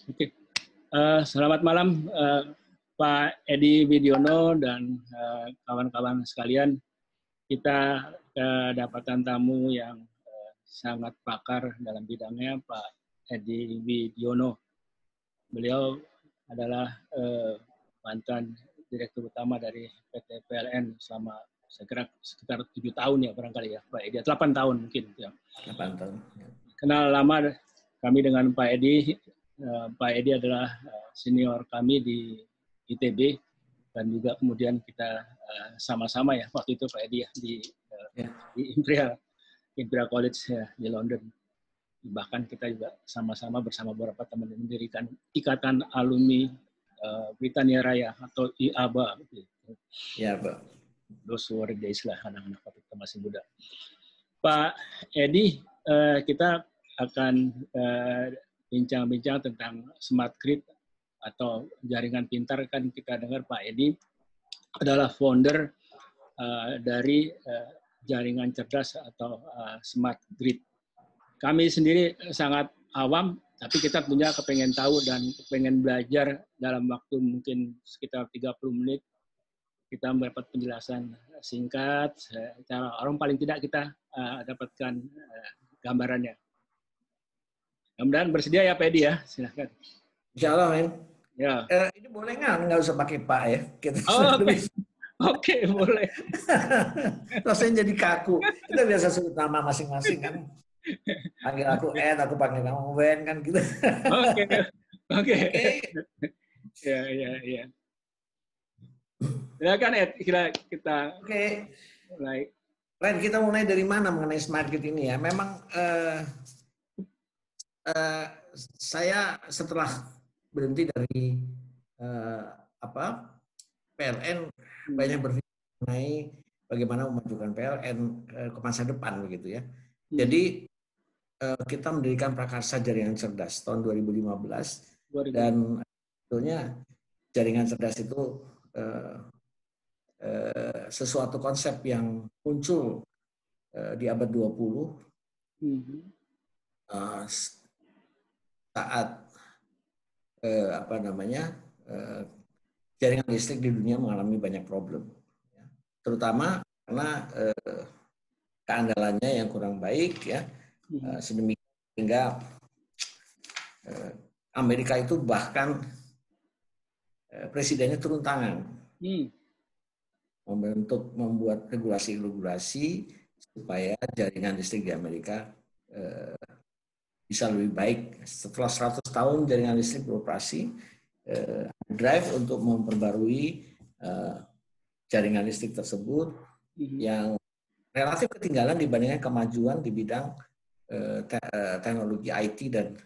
Oke. Selamat malam Pak Edi Widiono dan kawan-kawan sekalian. Kita kedapatan tamu yang sangat pakar dalam bidangnya, Pak Edi Widiono. Beliau adalah mantan Direktur Utama dari PT PLN selama sekitar 7 tahun ya barangkali ya, Pak Edi. 8 tahun mungkin. Ya. 8 tahun. Kenal lama kami dengan Pak Edi. Pak Edi adalah senior kami di ITB dan juga kemudian kita sama-sama ya waktu itu Pak Edi ya di Imperial College ya, di London. Bahkan kita juga sama-sama bersama beberapa teman mendirikan Ikatan Alumni Britania Raya atau IABA. Ya, Pak. Those were the days lah, anak-anak waktu kita masih muda. Pak Edi, kita akan bincang-bincang tentang smart grid atau jaringan pintar. Kan kita dengar Pak Edi adalah founder dari jaringan cerdas atau smart grid. Kami sendiri sangat awam, tapi kita punya kepengen tahu dan kepengen belajar dalam waktu mungkin sekitar 30 menit. Kita mendapat penjelasan singkat, secara orang paling tidak kita dapatkan gambarannya. Mudah-mudahan bersedia ya Pak Edi ya, silahkan. Insya Allah, Men. Ya. Ini boleh nggak usah pakai Pak ya? Kita Oke, boleh. Rasanya jadi kaku. Kita biasa sebut nama masing-masing kan. Panggil aku Ed, aku panggil kamu Wen kan gitu. Oke. Ya. Silakan Ed, kita mulai. Ren, kita mulai dari mana mengenai smart grid ini ya? Memang saya setelah berhenti dari PLN banyak berpikir mengenai bagaimana memajukan PLN ke masa depan begitu ya. Jadi kita mendirikan Prakarsa Jaringan Cerdas tahun 2015 dan sebetulnya jaringan cerdas itu sesuatu konsep yang muncul di abad 20 saat jaringan listrik di dunia mengalami banyak problem, terutama karena keandalannya yang kurang baik ya, sedemikian sehingga Amerika itu bahkan presidennya turun tangan membuat regulasi-regulasi supaya jaringan listrik di Amerika bisa lebih baik. Setelah 100 tahun jaringan listrik beroperasi, drive untuk memperbarui jaringan listrik tersebut yang relatif ketinggalan dibandingkan kemajuan di bidang teknologi IT dan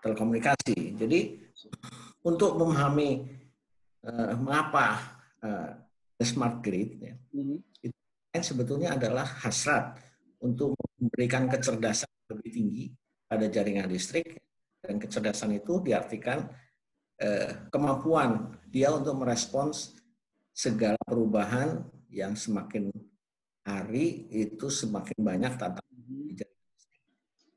telekomunikasi. Jadi untuk memahami mengapa smart grid ya, itu sebetulnya adalah hasrat untuk memberikan kecerdasan lebih tinggi pada jaringan listrik, dan kecerdasan itu diartikan kemampuan dia untuk merespons segala perubahan yang semakin hari itu semakin banyak tantangan di jaringan listrik,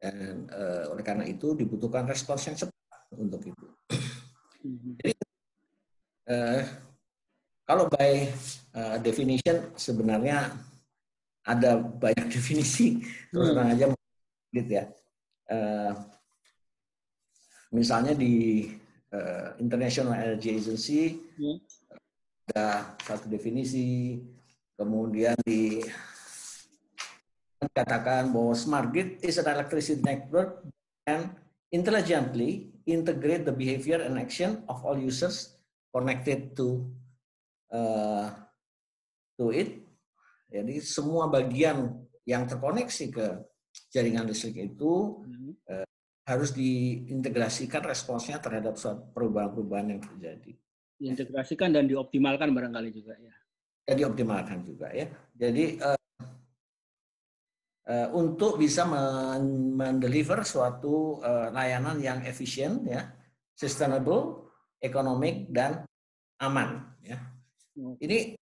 dan oleh karena itu dibutuhkan respons yang cepat untuk itu. Jadi kalau by definition sebenarnya ada banyak definisi, terus terang aja gitu ya. Misalnya di International Energy Agency ada satu definisi, kemudian dikatakan bahwa smart grid is an electricity network and intelligently integrate the behavior and action of all users connected to it. Jadi semua bagian yang terkoneksi ke jaringan listrik itu harus diintegrasikan responsnya terhadap perubahan-perubahan yang terjadi. Diintegrasikan dan dioptimalkan barangkali juga ya. Ya, dioptimalkan juga ya. Jadi untuk bisa mendeliver suatu layanan yang efisien ya, sustainable, economic dan aman ya. Ini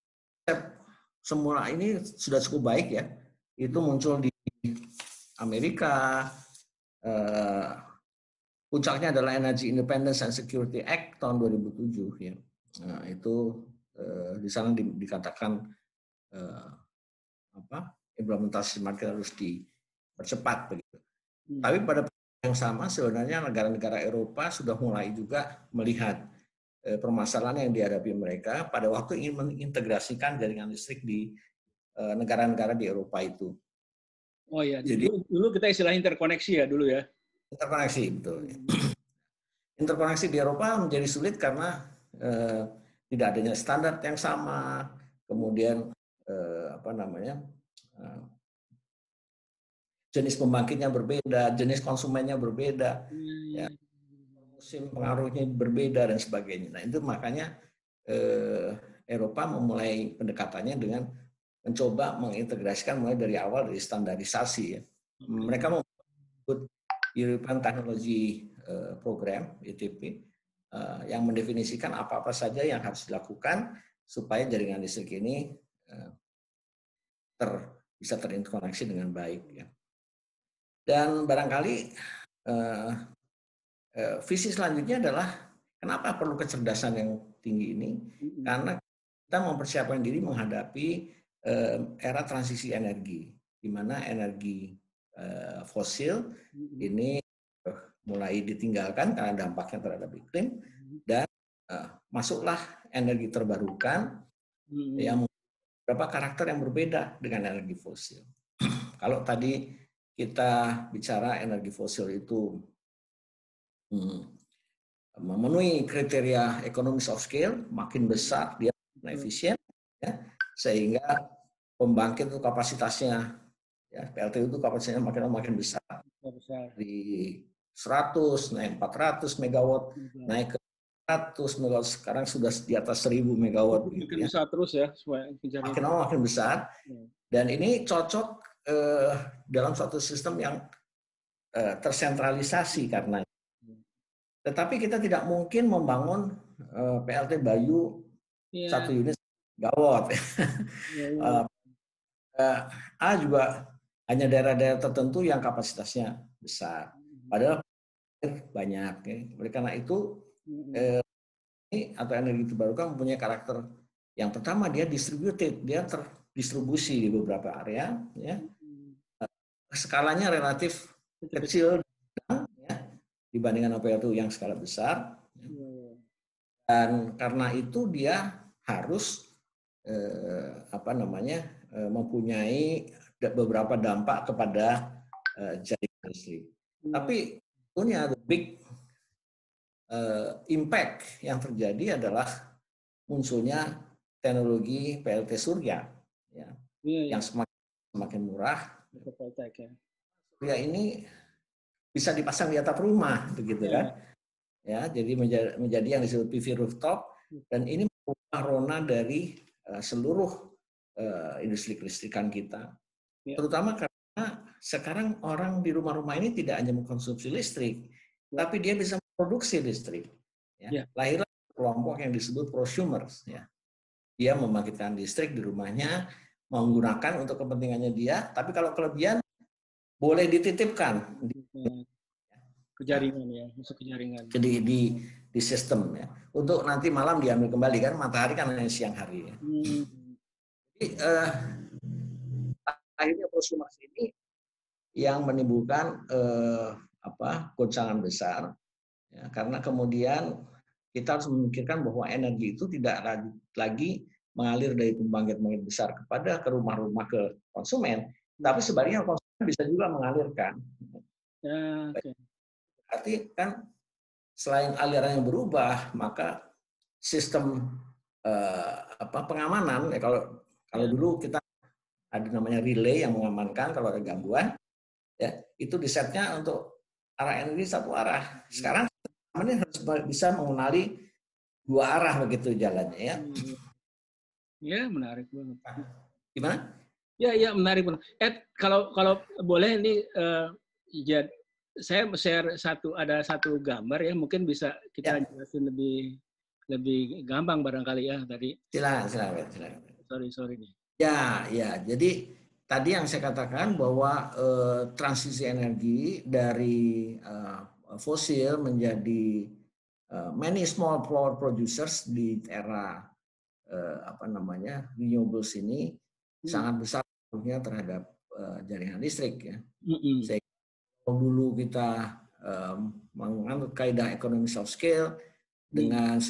semula ini sudah cukup baik ya. Itu muncul di Amerika, puncaknya adalah Energy Independence and Security Act tahun 2007 ya. Nah, itu di sana dikatakan implementasi smart grid harus dipercepat begitu. Tapi pada yang sama sebenarnya negara-negara Eropa sudah mulai juga melihat permasalahan yang dihadapi mereka pada waktu ingin mengintegrasikan jaringan listrik di negara-negara di Eropa itu. Oh ya, jadi dulu kita istilah interkoneksi ya dulu ya. Interkoneksi betul. Interkoneksi di Eropa menjadi sulit karena tidak adanya standar yang sama, kemudian jenis pembangkitnya berbeda, jenis konsumennya berbeda, ya, musim pengaruhnya berbeda dan sebagainya. Nah itu makanya Eropa memulai pendekatannya dengan mencoba mengintegrasikan mulai dari awal dari standarisasi. Ya. Mereka membuat European Technology Program (ETP) yang mendefinisikan apa-apa saja yang harus dilakukan supaya jaringan listrik ini bisa terinterkoneksi dengan baik. Ya. Dan barangkali visi selanjutnya adalah kenapa perlu kecerdasan yang tinggi ini? Karena kita mempersiapkan diri menghadapi era transisi energi, di mana energi fosil ini mulai ditinggalkan karena dampaknya terhadap iklim, dan masuklah energi terbarukan yang beberapa karakter yang berbeda dengan energi fosil. Kalau tadi kita bicara energi fosil itu memenuhi kriteria economies of scale, makin besar dia efisien, ya, sehingga pembangkit itu kapasitasnya, ya, PLTU itu kapasitasnya makin besar. Di 100, naik 400 megawatt, naik ke 100 megawatt, sekarang sudah di atas 1000 megawatt. Makin besar terus ya, makin lama makin besar. Dan ini cocok dalam suatu sistem yang tersentralisasi karena. Tetapi kita tidak mungkin membangun PLT Bayu 1 unit megawatt. A juga hanya daerah-daerah tertentu yang kapasitasnya besar. Padahal banyak. Ya. Oleh karena itu, ini atau energi terbarukan mempunyai karakter yang pertama, dia distributed, dia terdistribusi di beberapa area. Ya. Skalanya relatif kecil ya, dibandingkan PLTU yang skala besar. Dan karena itu dia harus mempunyai beberapa dampak kepada jaringan listrik. Tapi tentunya the big impact yang terjadi adalah munculnya teknologi PLT surya, ya, yang semakin murah. Surya ini bisa dipasang di atap rumah, begitu kan? Ya, jadi menjadi yang disebut PV rooftop, dan ini mengubah rona dari seluruh industri kelistrikan kita. Terutama karena sekarang orang di rumah-rumah ini tidak hanya mengkonsumsi listrik, tapi dia bisa memproduksi listrik. Ya. Lahirlah kelompok yang disebut prosumers. Ya. Dia membangkitkan listrik di rumahnya, menggunakan untuk kepentingannya dia, tapi kalau kelebihan boleh dititipkan ke jaringan, ya, masuk ke jaringan. Jadi di sistem, ya, untuk nanti malam diambil kembali, kan matahari kan hanya siang hari. Ya. Jadi akhirnya prosumers ini yang menimbulkan goncangan besar, ya, karena kemudian kita harus memikirkan bahwa energi itu tidak lagi mengalir dari pembangkit besar ke rumah-rumah ke konsumen, tapi sebaliknya konsumen bisa juga mengalirkan. Ya, okay. Berarti kan selain aliran yang berubah, maka sistem pengamanan, ya, kalau dulu kita ada namanya relay yang mengamankan kalau ada gangguan, ya, itu disetnya untuk arah energi satu arah. Sekarang ini harus bisa mengenali dua arah begitu jalannya, ya. Ya, menarik banget. Gimana? Ya, menarik banget. Kalau boleh ini ya, saya share ada satu gambar ya, mungkin bisa kita jelasin lebih gampang barangkali ya tadi. Silakan. Sorry nih. Ya, jadi tadi yang saya katakan bahwa transisi energi dari fosil menjadi many small power producers di era renewables ini sangat besar pengaruhnya terhadap jaringan listrik ya. Sehingga dulu kita menganut kaidah economies of scale dengan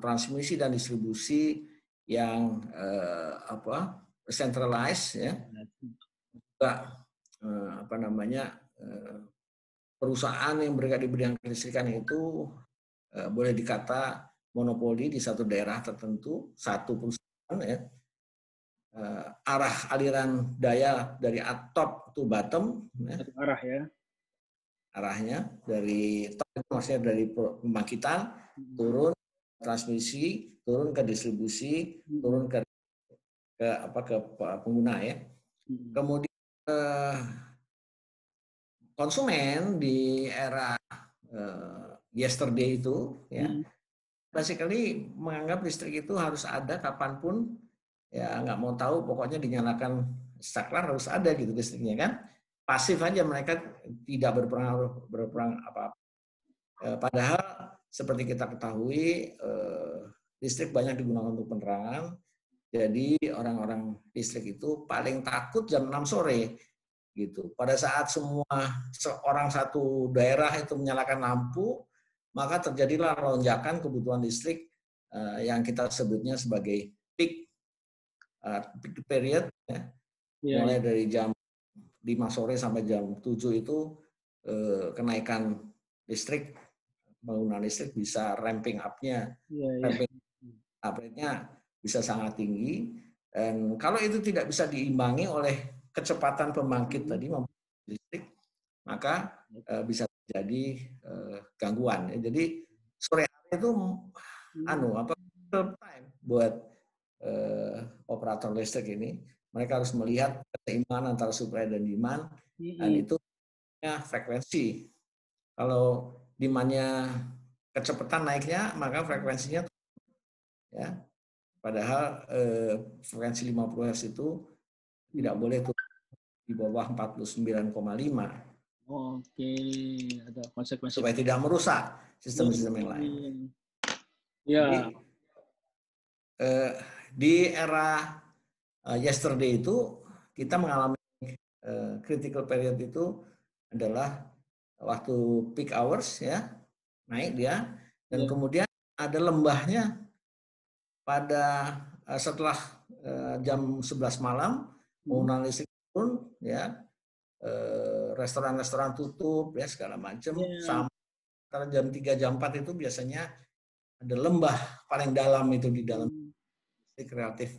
transmisi dan distribusi yang centralized ya, juga perusahaan yang bergerak di bidang kelistrikan itu boleh dikata monopoli di satu daerah tertentu, satu perusahaan ya. Arah aliran daya dari top to bottom ya. Satu arah ya. Arahnya dari top, maksudnya dari pembangkitan turun transmisi, turun ke distribusi, turun ke pengguna ya. Kemudian konsumen di era yesterday itu ya, basically menganggap listrik itu harus ada kapanpun ya, nggak mau tahu, pokoknya dinyalakan saklar harus ada gitu listriknya kan. Pasif aja, mereka tidak berperang apa-apa. Padahal seperti kita ketahui listrik banyak digunakan untuk penerangan. Jadi orang-orang listrik itu paling takut jam 6 sore gitu. Pada saat seorang satu daerah itu menyalakan lampu, maka terjadilah lonjakan kebutuhan listrik yang kita sebutnya sebagai peak period ya. Mulai dari jam 5 sore sampai jam 7 itu kenaikan listrik, penggunaan listrik bisa ramping up-nya, ramping up rate-nya bisa sangat tinggi. Dan kalau itu tidak bisa diimbangi oleh kecepatan pembangkit tadi listrik, maka bisa terjadi gangguan. Jadi sore hari itu time buat operator listrik ini. Mereka harus melihat keseimbangan antara supply dan demand, dan itu frekuensi. Kalau demand-nya kecepatan naiknya, maka frekuensinya ya. Padahal frekuensi 50 Hz itu tidak boleh turun di bawah 49,5. Oke, ada konsekuensi. Supaya tidak merusak sistem-sistem yang lain. Ya. Jadi, di era yesterday itu kita mengalami critical period itu adalah waktu peak hours ya, naik dia, dan kemudian ada lembahnya pada setelah jam 11 malam, penggunaan listrik turun ya, restoran-restoran tutup ya segala macam, sampai jam 3 jam 4 itu biasanya ada lembah paling dalam itu di dalam listrik relatif.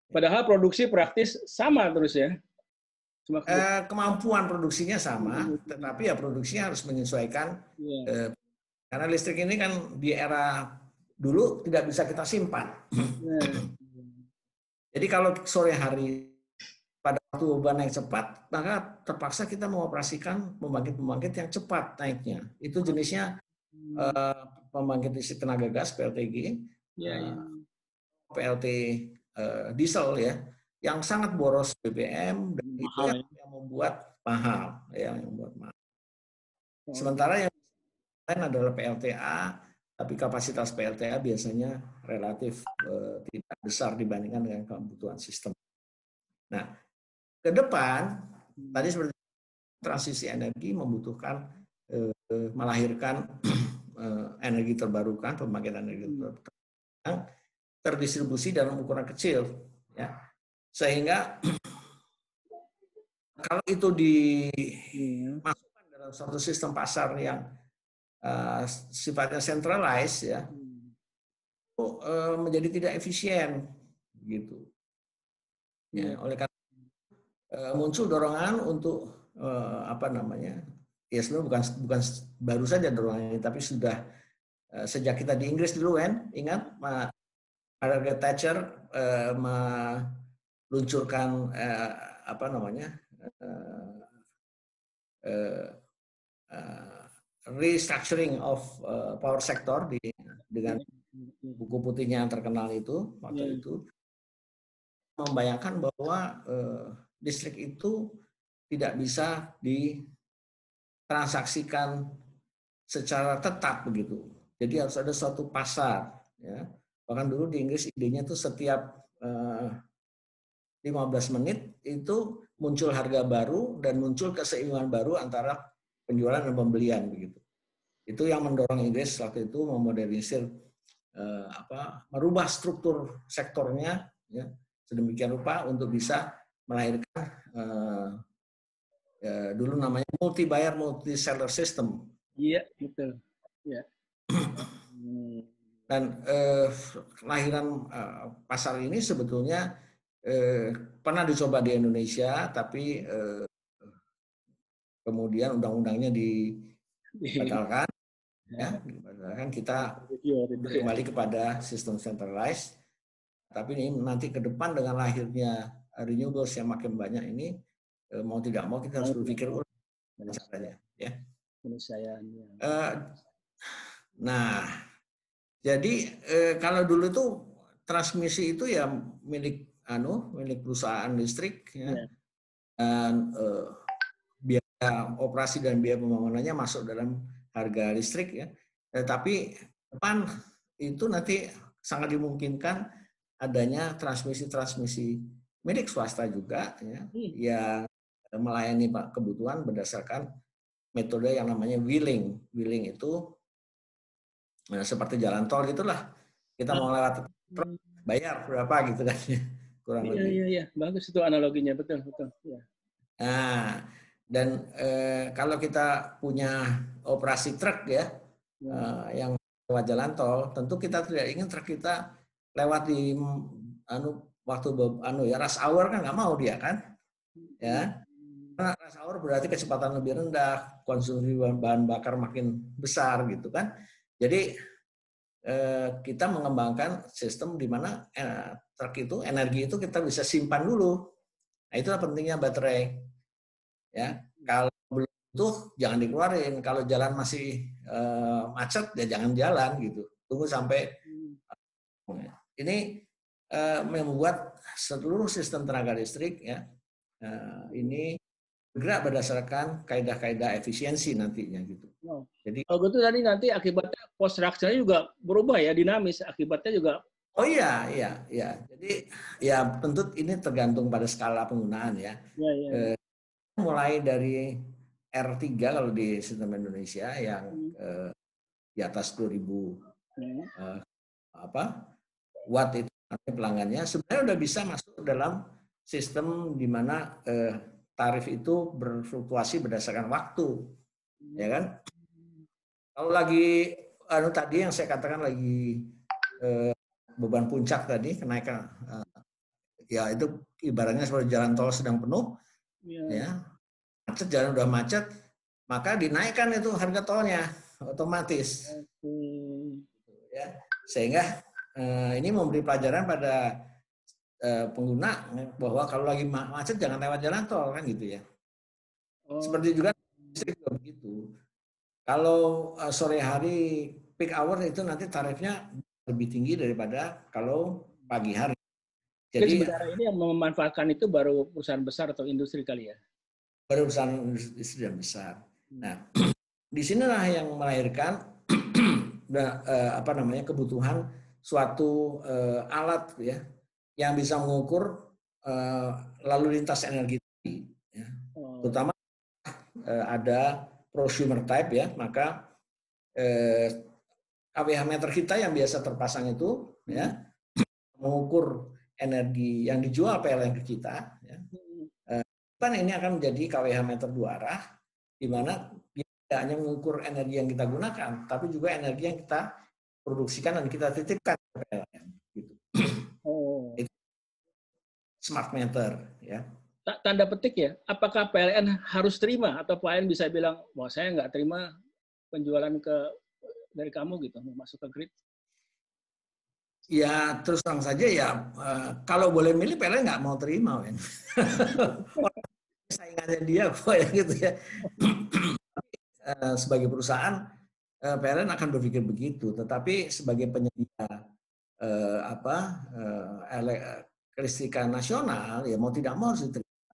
Padahal produksi praktis sama terus ya. Kemampuan produksinya sama, tetapi ya produksinya harus menyesuaikan karena listrik ini kan di era dulu tidak bisa kita simpan. Jadi kalau sore hari pada waktu beban yang cepat, maka terpaksa kita mengoperasikan pembangkit-pembangkit yang cepat naiknya. Itu jenisnya pembangkit listrik tenaga gas (PLTG), PLT diesel ya, yang sangat boros BBM, dan itu yang membuat mahal, Sementara yang lain adalah PLTA, tapi kapasitas PLTA biasanya relatif tidak besar dibandingkan dengan kebutuhan sistem. Nah, ke depan tadi seperti transisi energi membutuhkan melahirkan energi terbarukan, pembangkit energi terbarukan terdistribusi dalam ukuran kecil ya, sehingga kalau itu dimasukkan dalam suatu sistem pasar yang sifatnya centralized ya, itu menjadi tidak efisien gitu ya. Oleh karena muncul dorongan untuk ya sebenarnya bukan baru saja dorongan ini, tapi sudah sejak kita di Inggris dulu kan, ingat Margaret Thatcher meluncurkan restructuring of power sector dengan buku putihnya yang terkenal itu waktu itu. membayangkan bahwa listrik itu tidak bisa ditransaksikan secara tetap begitu. Jadi harus ada suatu pasar. Ya. Bahkan dulu di Inggris idenya itu setiap 15 menit itu muncul harga baru dan muncul keseimbangan baru antara penjualan dan pembelian begitu. Itu yang mendorong Inggris waktu itu memodernisir merubah struktur sektornya ya, sedemikian rupa untuk bisa melahirkan dulu namanya multi buyer multi seller system. Iya, betul. Ya. Dan kelahiran pasar ini sebetulnya pernah dicoba di Indonesia, tapi kemudian undang-undangnya dibatalkan. Ya, dibatalkan. Kita kembali kepada sistem centralized. Tapi ini nanti ke depan dengan lahirnya renewables yang makin banyak ini, mau tidak mau kita harus berpikir ulang caranya. Ya. Nah, jadi kalau dulu itu transmisi itu ya milik perusahaan listrik, ya. Dan biaya operasi dan biaya pembangunannya masuk dalam harga listrik, ya. Tetapi depan itu nanti sangat dimungkinkan adanya transmisi milik swasta juga, ya, yang melayani kebutuhan berdasarkan metode yang namanya wheeling. Wheeling itu seperti jalan tol gitulah. Kita mau lewat bayar berapa gitu kan. Kurang lebih. Iya, bagus itu analoginya, betul. Ya. Nah, dan kalau kita punya operasi truk ya, yang lewat jalan tol, tentu kita tidak ingin truk kita lewat di waktu rush hour kan nggak mau dia kan, ya. Karena rush hour berarti kecepatan lebih rendah, konsumsi bahan bakar makin besar gitu kan. Jadi kita mengembangkan sistem di mana truk itu, energi itu kita bisa simpan dulu. Nah, itulah pentingnya baterai. Ya, kalau belum itu jangan dikeluarin. Kalau jalan masih macet ya jangan jalan gitu. Tunggu sampai ini membuat seluruh sistem tenaga listrik ya ini bergerak berdasarkan kaidah-kaidah efisiensi nantinya gitu. Jadi kalau gitu nanti akibatnya post reaction juga berubah ya, dinamis akibatnya juga. Oh iya. Jadi ya tentu ini tergantung pada skala penggunaan ya. Mulai dari R3 kalau di sistem Indonesia yang di atas 2000 watt itu pelanggannya sebenarnya udah bisa masuk dalam sistem di mana tarif itu berfluktuasi berdasarkan waktu, ya kan? Kalau lagi tadi yang saya katakan lagi beban puncak tadi kenaikan, ya itu ibaratnya seperti jalan tol sedang penuh, ya macet, jalan udah macet, maka dinaikkan itu harga tolnya otomatis, ya sehingga ini memberi pelajaran pada pengguna bahwa kalau lagi macet jangan lewat jalan tol kan gitu ya. Seperti juga listrik juga begitu. Kalau sore hari peak hour itu nanti tarifnya lebih tinggi daripada kalau pagi hari. Jadi sebenarnya ini yang memanfaatkan itu baru perusahaan besar atau industri kali ya? Baru perusahaan industri yang besar. Nah, di sinilah yang melahirkan kebutuhan suatu alat ya yang bisa mengukur lalu lintas energi, ya. Terutama ada prosumer type ya, maka kWh meter kita yang biasa terpasang itu ya mengukur energi yang dijual PLN ke kita, ya. Kan ini akan menjadi kWh meter dua arah, di mana tidak hanya mengukur energi yang kita gunakan, tapi juga energi yang kita produksikan dan kita titipkan ke PLN. Gitu. Itu smart meter, ya. Tanda petik ya, apakah PLN harus terima atau PLN bisa bilang, wah saya nggak terima penjualan dari kamu gitu, masuk ke grid? Ya terus terang saja ya, kalau boleh milih PLN nggak mau terima, kan. Saingannya dia kok ya gitu ya. Sebagai perusahaan PLN akan berpikir begitu, tetapi sebagai penyedia kelistrikan nasional, ya mau tidak mau harus diterima.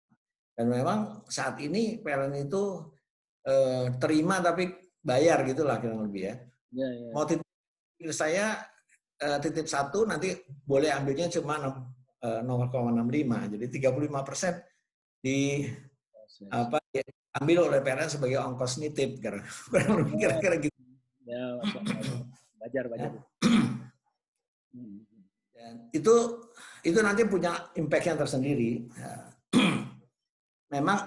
Dan memang saat ini PLN itu terima tapi bayar gitulah kurang lebih ya. Ya, ya. Mau titip saya titip 1 nanti boleh ambilnya cuma 0,65. Jadi 35% ambil oleh PLN sebagai ongkos nitip kira-kira gitu. Ya, wajar. Dan itu nanti punya impact yang tersendiri. Memang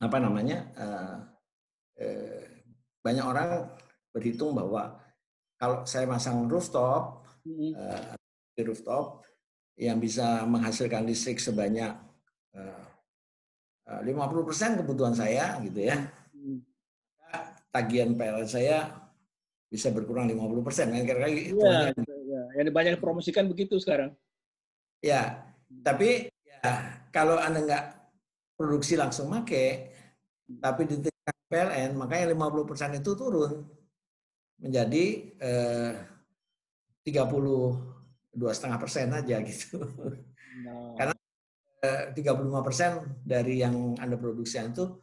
apa namanya banyak orang berhitung bahwa kalau saya masang rooftop di rooftop yang bisa menghasilkan listrik sebanyak 50% kebutuhan saya gitu ya, tagihan PLN saya bisa berkurang 50%. Kira-kira hitungannya. Ya, yang banyak promosikan begitu sekarang. Ya, tapi ya, kalau Anda nggak produksi langsung make, tapi di tingkat PLN, makanya 50% itu turun menjadi 32,5% aja gitu. Karena 35% dari yang Anda produksi itu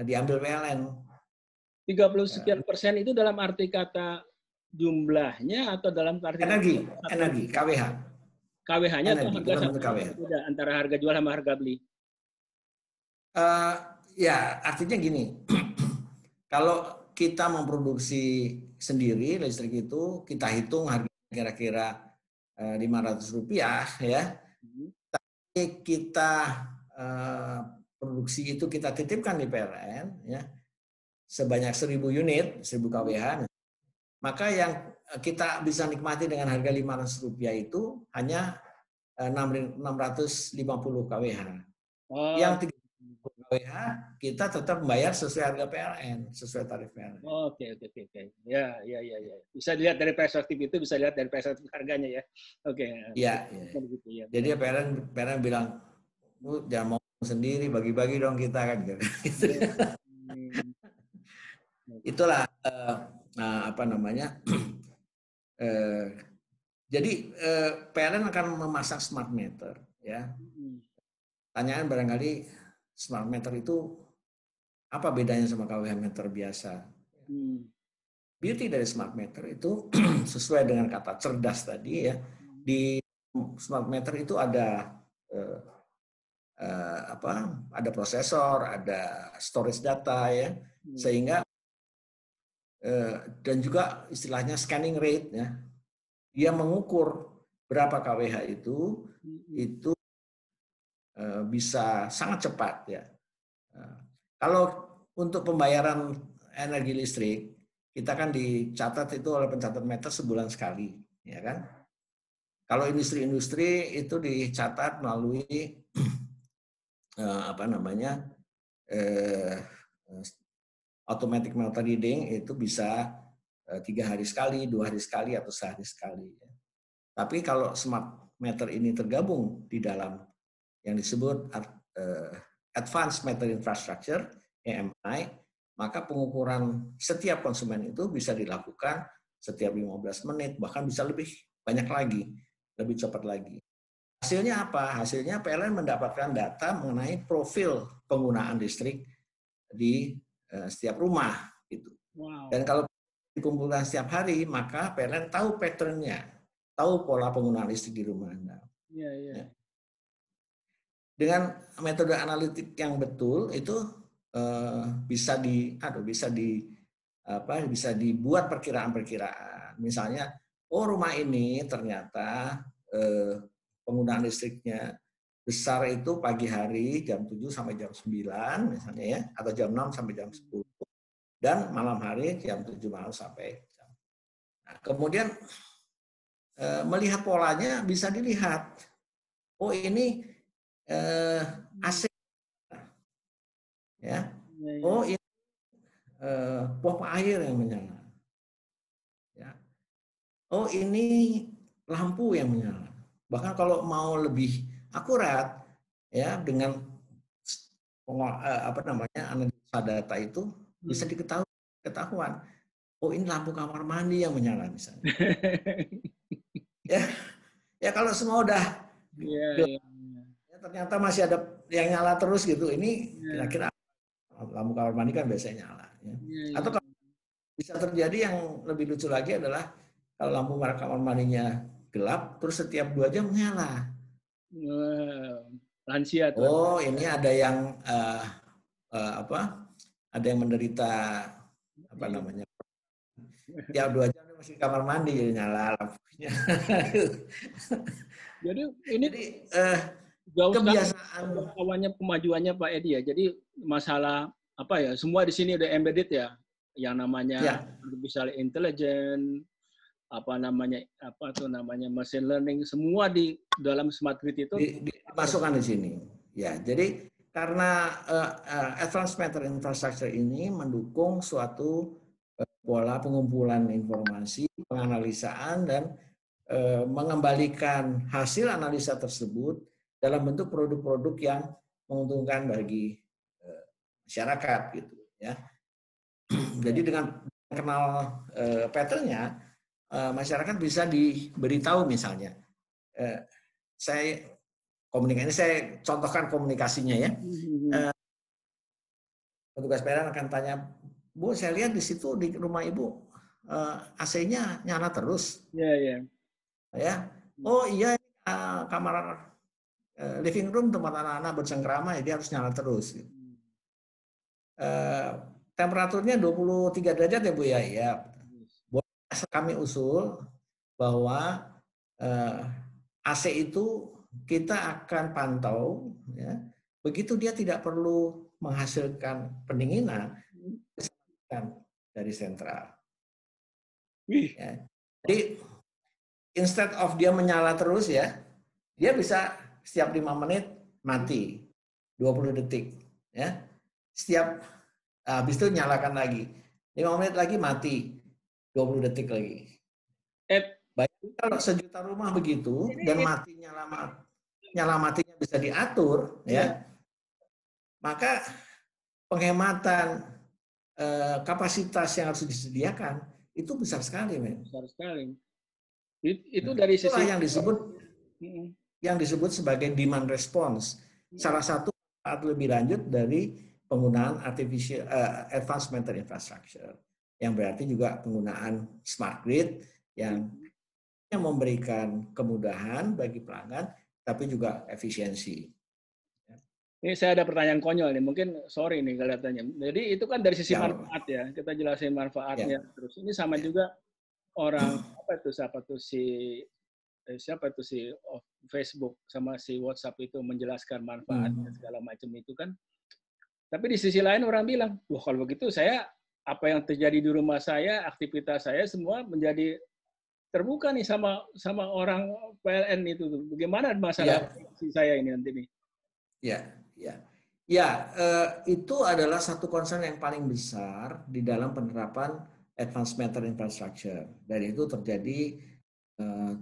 diambil PLN. 30% itu dalam arti kata jumlahnya atau dalam arti energi KWH. KWH-nya atau harga KWH. Beda antara harga jual sama harga beli. Ya, artinya gini. Kalau kita memproduksi sendiri listrik itu, kita hitung harga kira-kira Rp500 ya. Tapi kita produksi itu kita titipkan di PLN ya sebanyak 1.000 unit, 1.000 KWH. Maka yang kita bisa nikmati dengan harga Rp500 itu hanya 650 KWH. Yang 30 KWH kita tetap membayar sesuai harga PLN, sesuai tarif PLN. Oke. Ya. Bisa dilihat dari perspektif itu, bisa lihat dari perspektif harganya ya. Oke. Iya. Jadi PLN bilang, jangan mau sendiri, bagi-bagi dong kita kan. Itulah apa namanya. Jadi PLN akan memasang smart meter ya. Tanyaan barangkali smart meter itu apa bedanya sama KWH meter biasa? Beauty dari smart meter itu sesuai dengan kata cerdas tadi ya. Di smart meter itu ada ada prosesor, ada storage data ya, sehingga dan juga istilahnya scanning rate ya. Dia mengukur berapa KWH itu bisa sangat cepat ya. Kalau untuk pembayaran energi listrik kita kan dicatat itu oleh pencatat meter sebulan sekali, ya kan? Kalau industri-industri itu dicatat melalui automatic meter reading itu bisa 3 hari sekali, 2 hari sekali, atau sehari sekali. Tapi kalau smart meter ini tergabung di dalam yang disebut Advanced Meter Infrastructure (AMI), maka pengukuran setiap konsumen itu bisa dilakukan setiap 15 menit, bahkan bisa lebih banyak lagi, lebih cepat lagi. Hasilnya apa? Hasilnya PLN mendapatkan data mengenai profil penggunaan listrik di setiap rumah gitu. Wow. Dan kalau dikumpulkan setiap hari, maka PLN tahu pattern-nya, tahu pola penggunaan listrik di rumah Anda. Ya. Dengan metode analitik yang betul itu bisa dibuat perkiraan-perkiraan. Misalnya, rumah ini ternyata penggunaan listriknya besar itu pagi hari jam 7 sampai jam 9 misalnya ya, atau jam 6 sampai jam 10, dan malam hari jam 7 malam sampai jam. Nah, kemudian melihat polanya bisa dilihat, ini AC ya, ini pompa air yang menyala ya, ini lampu yang menyala. Bahkan kalau mau lebih akurat ya, dengan analisa data itu bisa ketahuan, ini lampu kamar mandi yang menyala misalnya. Ya kalau semua udah Iya, iya. Ternyata masih ada yang nyala terus gitu. Ini kira-kira lampu kamar mandi kan biasanya nyala. Ya. Atau kalau bisa terjadi yang lebih lucu lagi adalah kalau lampu kamar mandinya gelap, terus setiap 2 jam nyala. Lansia tuh. Oh, ini ada yang apa? Ada yang menderita apa namanya? Tiap 2 jam masih kamar mandi jadi nyala lampunya. Jadi ini jauh kebiasaan sekali kemajuannya Pak Edi ya. Jadi masalah apa ya? Semua di sini udah embedded ya. Yang namanya artificial intelligence, apa namanya machine learning, semua di dalam smart grid itu dimasukkan di sini. Ya, jadi karena advanced matter infrastructure ini mendukung suatu pola pengumpulan informasi, penganalisaan dan mengembalikan hasil analisa tersebut dalam bentuk produk-produk yang menguntungkan bagi masyarakat gitu ya. Jadi dengan kenal pattern-nya, masyarakat bisa diberitahu misalnya, saya contohkan komunikasinya ya. Petugas PLN akan tanya, Bu, saya lihat di situ di rumah Ibu AC-nya nyala terus. Iya. Ya, oh iya, kamar living room tempat anak-anak bersengkrama, dia harus nyala terus. Temperaturnya 23 derajat ya Bu ya. Ya. Boleh kami usul bahwa AC itu kita akan pantau ya. Begitu dia tidak perlu menghasilkan pendinginan dari sentral. Ya. Jadi instead of dia menyala terus ya, dia bisa setiap 5 menit mati 20 detik ya. Setiap habis itu nyalakan lagi. 5 menit lagi mati 20 detik lagi. Bayangkan kalau sejuta rumah begitu dan nyala matinya bisa diatur ya. Maka penghematan kapasitas yang harus disediakan itu besar sekali, men. Besar sekali. Itu dari sisi yang disebut sebagai demand response. Salah satu lebih lanjut dari penggunaan advanced matter infrastructure, yang berarti juga penggunaan smart grid yang memberikan kemudahan bagi pelanggan, tapi juga efisiensi. Ini saya ada pertanyaan konyol nih, mungkin sorry nih kelihatannya. Jadi itu kan dari sisi manfaat ya, kita jelasin manfaatnya. Terus ini sama juga orang siapa tuh si Facebook sama si WhatsApp itu menjelaskan manfaatnya segala macam itu kan. Tapi di sisi lain orang bilang, wah kalau begitu saya apa yang terjadi di rumah saya, aktivitas saya semua menjadi terbuka nih sama orang PLN itu. Bagaimana masalah saya ini nanti nih? Ya, itu adalah satu concern yang paling besar di dalam penerapan advanced matter infrastructure. Dan itu terjadi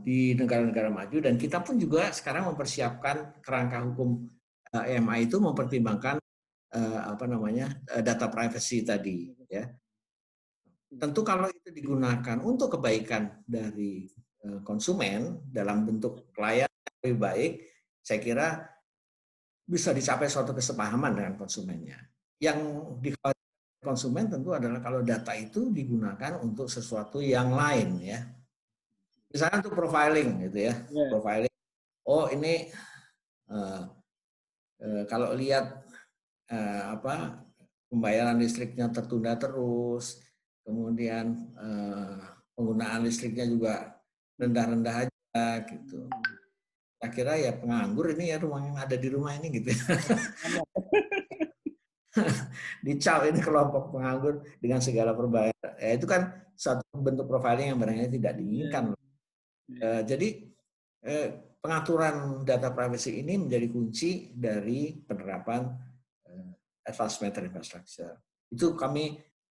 di negara-negara maju, dan kita pun juga sekarang mempersiapkan kerangka hukum EMA itu mempertimbangkan data privacy tadi. Ya. Tentu kalau itu digunakan untuk kebaikan dari konsumen dalam bentuk pelayanan yang lebih baik, saya kira bisa dicapai suatu kesepahaman dengan konsumennya. Yang dikhawatirkan konsumen tentu adalah kalau data itu digunakan untuk sesuatu yang lain ya. Misalnya untuk profiling gitu ya. Profiling. Oh ini kalau lihat pembayaran listriknya tertunda terus, kemudian penggunaan listriknya juga rendah-rendah aja gitu. Kira-kira ya penganggur ini ya rumah yang ada di rumah ini gitu. Dicap ini kelompok penganggur dengan segala perbayaran. Ya, itu kan satu bentuk profiling yang barangkali tidak diinginkan. Jadi pengaturan data privacy ini menjadi kunci dari penerapan advanced matter infrastructure. Itu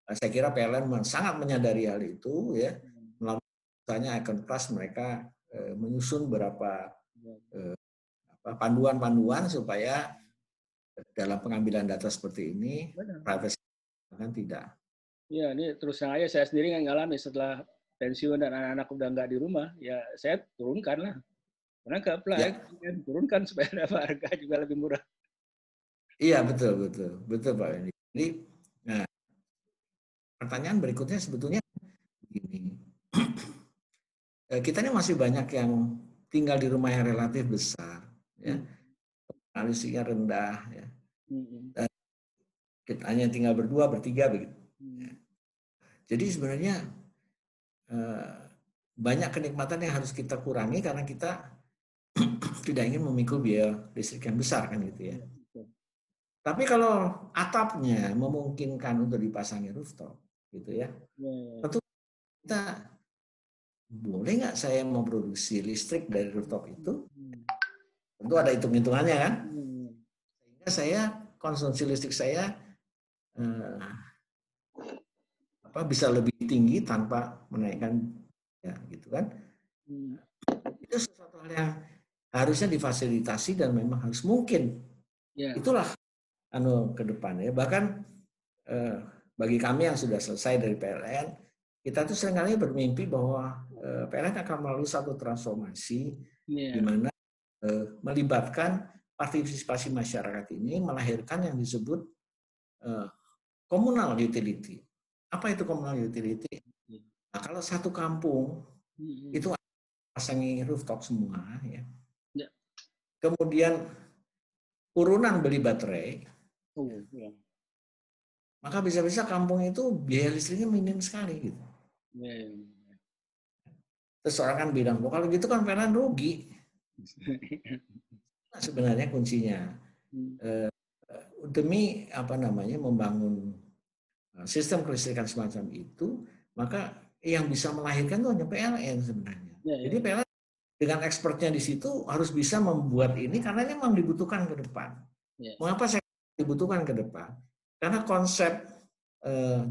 saya kira PLN sangat menyadari hal itu ya. Melalui misalnya Icon Plus mereka menyusun beberapa panduan-panduan supaya dalam pengambilan data seperti ini privacy kan tidak. Iya, ini terus aja saya sendiri ngalami setelah pensiun dan anak-anak udah nggak di rumah, ya saya turunkan lah. Karena nggak apply, Ya. kan turunkan supaya harga juga lebih murah. Iya, betul Pak Wendy. Jadi, nah, pertanyaan berikutnya sebetulnya begini. Kita ini masih banyak yang tinggal di rumah yang relatif besar, ya, listrik rendah, ya. Dan kita hanya tinggal berdua, bertiga begitu. Jadi sebenarnya banyak kenikmatan yang harus kita kurangi karena kita tidak ingin memikul biaya listrik yang besar kan gitu ya. Tapi kalau atapnya memungkinkan untuk dipasangi rooftop, gitu ya, tentu kita boleh nggak saya memproduksi listrik dari rooftop itu? Tentu ada hitung-hitungannya kan. Sehingga saya konsumsi listrik saya bisa lebih tinggi tanpa menaikkan ya gitu kan. Itu sesuatu hal yang harusnya difasilitasi dan memang harus mungkin. Itulah ke depan ya. Bahkan bagi kami yang sudah selesai dari PLN, kita tuh seringkali bermimpi bahwa PLN akan melalui satu transformasi di mana melibatkan partisipasi masyarakat ini melahirkan yang disebut communal utility. Apa itu communal utility? Nah, kalau satu kampung itu pasangi rooftop semua, ya. Kemudian urunan beli baterai, maka bisa-bisa kampung itu biaya listriknya minim sekali gitu. Terus orang kan bilang, kalau gitu kan PLN rugi. Nah, sebenarnya kuncinya demi membangun sistem kelistrikan semacam itu, maka yang bisa melahirkan itu hanya PLN sebenarnya. Jadi PLN dengan expertnya di situ harus bisa membuat ini karena ini memang dibutuhkan ke depan. Mengapa saya dibutuhkan ke depan? Karena konsep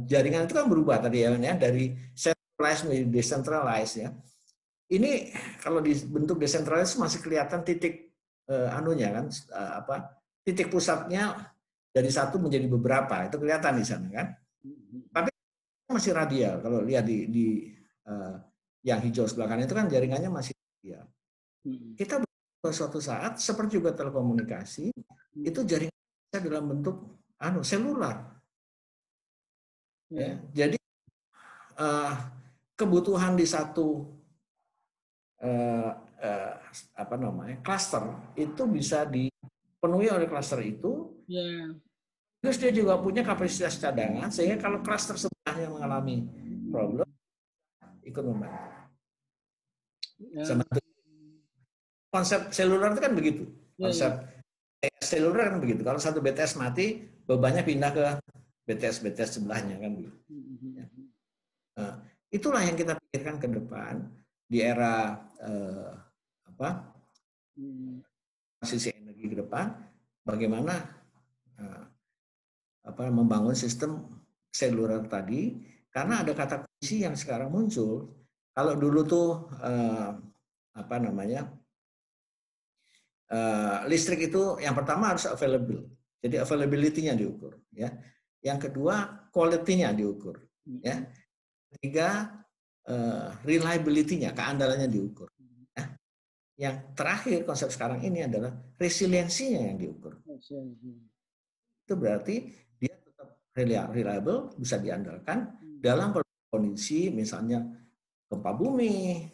jaringan itu kan berubah tadi ya, dari centralized menjadi decentralized ya. Ini kalau dibentuk decentralized masih kelihatan titik kan titik pusatnya dari satu menjadi beberapa, itu kelihatan di sana kan. Tapi masih radial kalau lihat di yang hijau sebelah kanan itu kan jaringannya masih radial. Kita suatu saat seperti juga telekomunikasi itu jaringannya dalam bentuk selular. Ya, jadi kebutuhan di satu cluster itu bisa dipenuhi oleh cluster itu. Terus dia juga punya kapasitas cadangan sehingga kalau cluster sebelahnya mengalami problem ikut membantu. Konsep seluler itu kan begitu. Konsep seluler kan begitu. Kalau satu BTS mati, bebannya pindah ke BTS sebelahnya kan begitu. Nah, itulah yang kita pikirkan ke depan di era transisi energi ke depan, bagaimana membangun sistem seluler tadi, karena ada kata kunci yang sekarang muncul. Kalau dulu tuh listrik itu yang pertama harus available, jadi availability-nya diukur, ya. Yang kedua quality-nya diukur, ya. Ketiga reliability-nya, keandalannya diukur. Ya. Yang terakhir konsep sekarang ini adalah resiliensinya yang diukur. Itu berarti dia tetap reliable, bisa diandalkan dalam kondisi misalnya gempa bumi,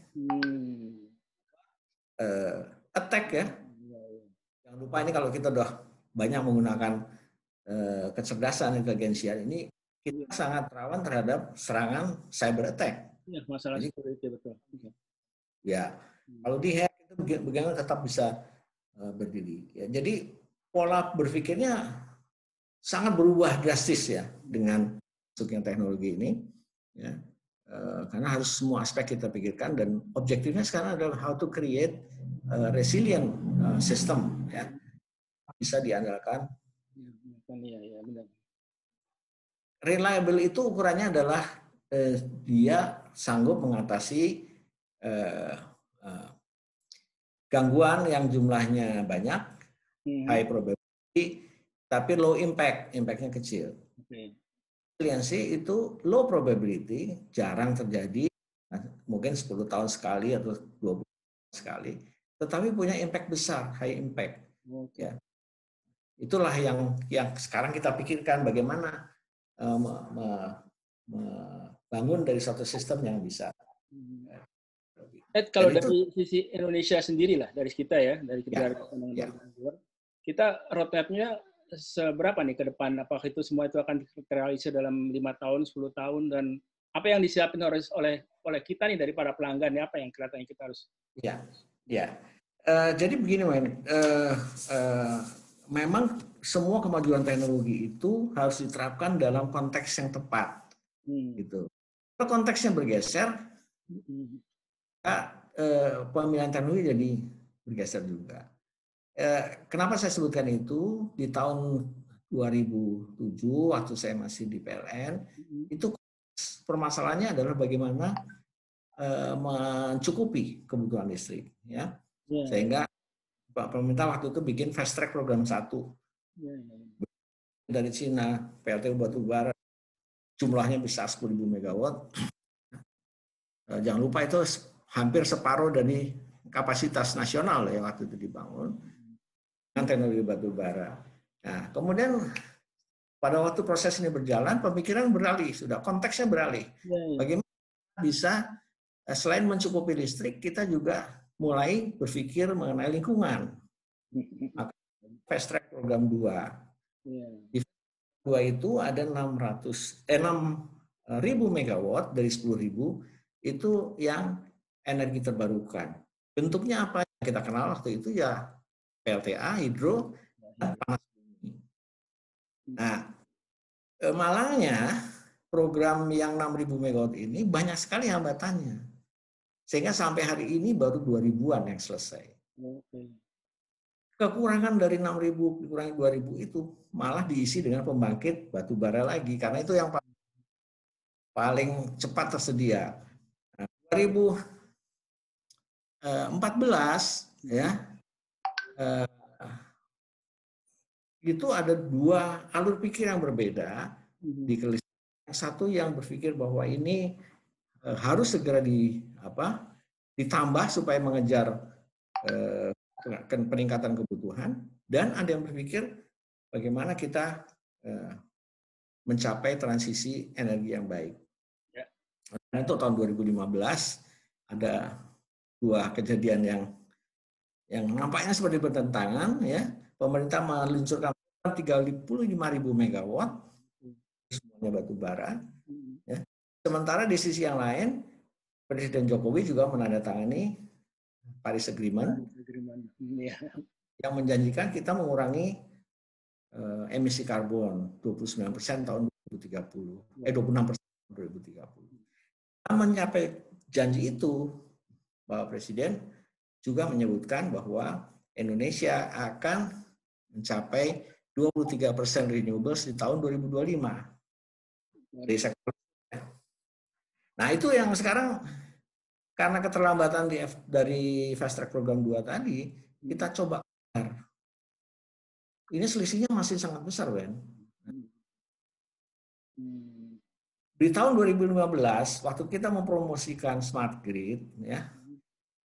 attack ya. Jangan lupa ini kalau kita udah banyak menggunakan kecerdasan intelijensial ini, kita sangat rawan terhadap serangan cyber attack. Ya, masalah security betul. Ya, kalau di-hack itu bagaimana tetap bisa berdiri. Ya, jadi pola berpikirnya sangat berubah drastis ya dengan masuknya teknologi ini. Ya, karena harus semua aspek kita pikirkan dan objektifnya sekarang adalah how to create resilient system ya, bisa diandalkan. Ya, benar. Reliable itu ukurannya adalah dia sanggup mengatasi gangguan yang jumlahnya banyak, high probability, tapi low impact, impactnya kecil. Resiliensi itu low probability, jarang terjadi, mungkin 10 tahun sekali atau 20 tahun sekali. tetapi punya impact besar, high impact. Okay. Ya. Itulah yang sekarang kita pikirkan bagaimana membangun dari suatu sistem yang bisa. Kalau dari sisi Indonesia sendiri lah, dari kita ya, dari kita kita roadmap-nya seberapa nih ke depan? Apakah itu semua itu akan terrealisasi dalam 5 tahun, 10 tahun, dan apa yang disiapkan oleh kita nih dari para pelanggan, ya, apa yang kelihatannya kita harus? Ya. Jadi begini, Wen. Memang semua kemajuan teknologi itu harus diterapkan dalam konteks yang tepat. Gitu. Kalau konteksnya bergeser, pemilihan teknologi jadi bergeser juga. Kenapa saya sebutkan itu? Di tahun 2007 waktu saya masih di PLN, itu permasalahannya adalah bagaimana mencukupi kebutuhan listrik, ya. Sehingga pemerintah waktu itu bikin fast track program 1 dari Cina, PLTU batubara jumlahnya besar 10.000 megawatt. Jangan lupa itu hampir separuh dari kapasitas nasional yang waktu itu dibangun dengan teknologi batubara. Nah, kemudian pada waktu proses ini berjalan, pemikiran beralih, sudah konteksnya beralih. Bagaimana bisa selain mencukupi listrik, kita juga mulai berpikir mengenai lingkungan. Maka fast track program 2. Di 2 itu ada 6.000 megawatt dari 10.000 itu yang energi terbarukan. Bentuknya apa yang kita kenal waktu itu, ya PLTA, hidro, dan panas bumi. Nah, malangnya program yang 6.000 megawatt ini banyak sekali hambatannya. Sehingga sampai hari ini baru 2.000-an yang selesai. Kekurangan dari 6.000 dikurangi 2.000 itu malah diisi dengan pembangkit batu bara lagi, karena itu yang paling cepat tersedia. 2014 ya, itu ada 2 alur pikir yang berbeda di kelistrikan. Yang satu yang berpikir bahwa ini harus segera ditambah supaya mengejar peningkatan kebutuhan, dan ada yang berpikir bagaimana kita mencapai transisi energi yang baik. Nah, itu tahun 2015 ada 2 kejadian yang nampaknya seperti bertentangan, ya. Pemerintah meluncurkan 35.000 megawatt semuanya batu bara, ya. Sementara di sisi yang lain Presiden Jokowi juga menandatangani Paris Agreement yang menjanjikan kita mengurangi emisi karbon 29% tahun 2030, 26% 2030. Mencapai janji itu, Bapak Presiden juga menyebutkan bahwa Indonesia akan mencapai 23% renewables di tahun 2025 dari sektor. Nah, itu yang sekarang karena keterlambatan dari fast track program 2 tadi, kita coba. Ini selisihnya masih sangat besar, Ben. Di tahun 2015, waktu kita mempromosikan smart grid, ya,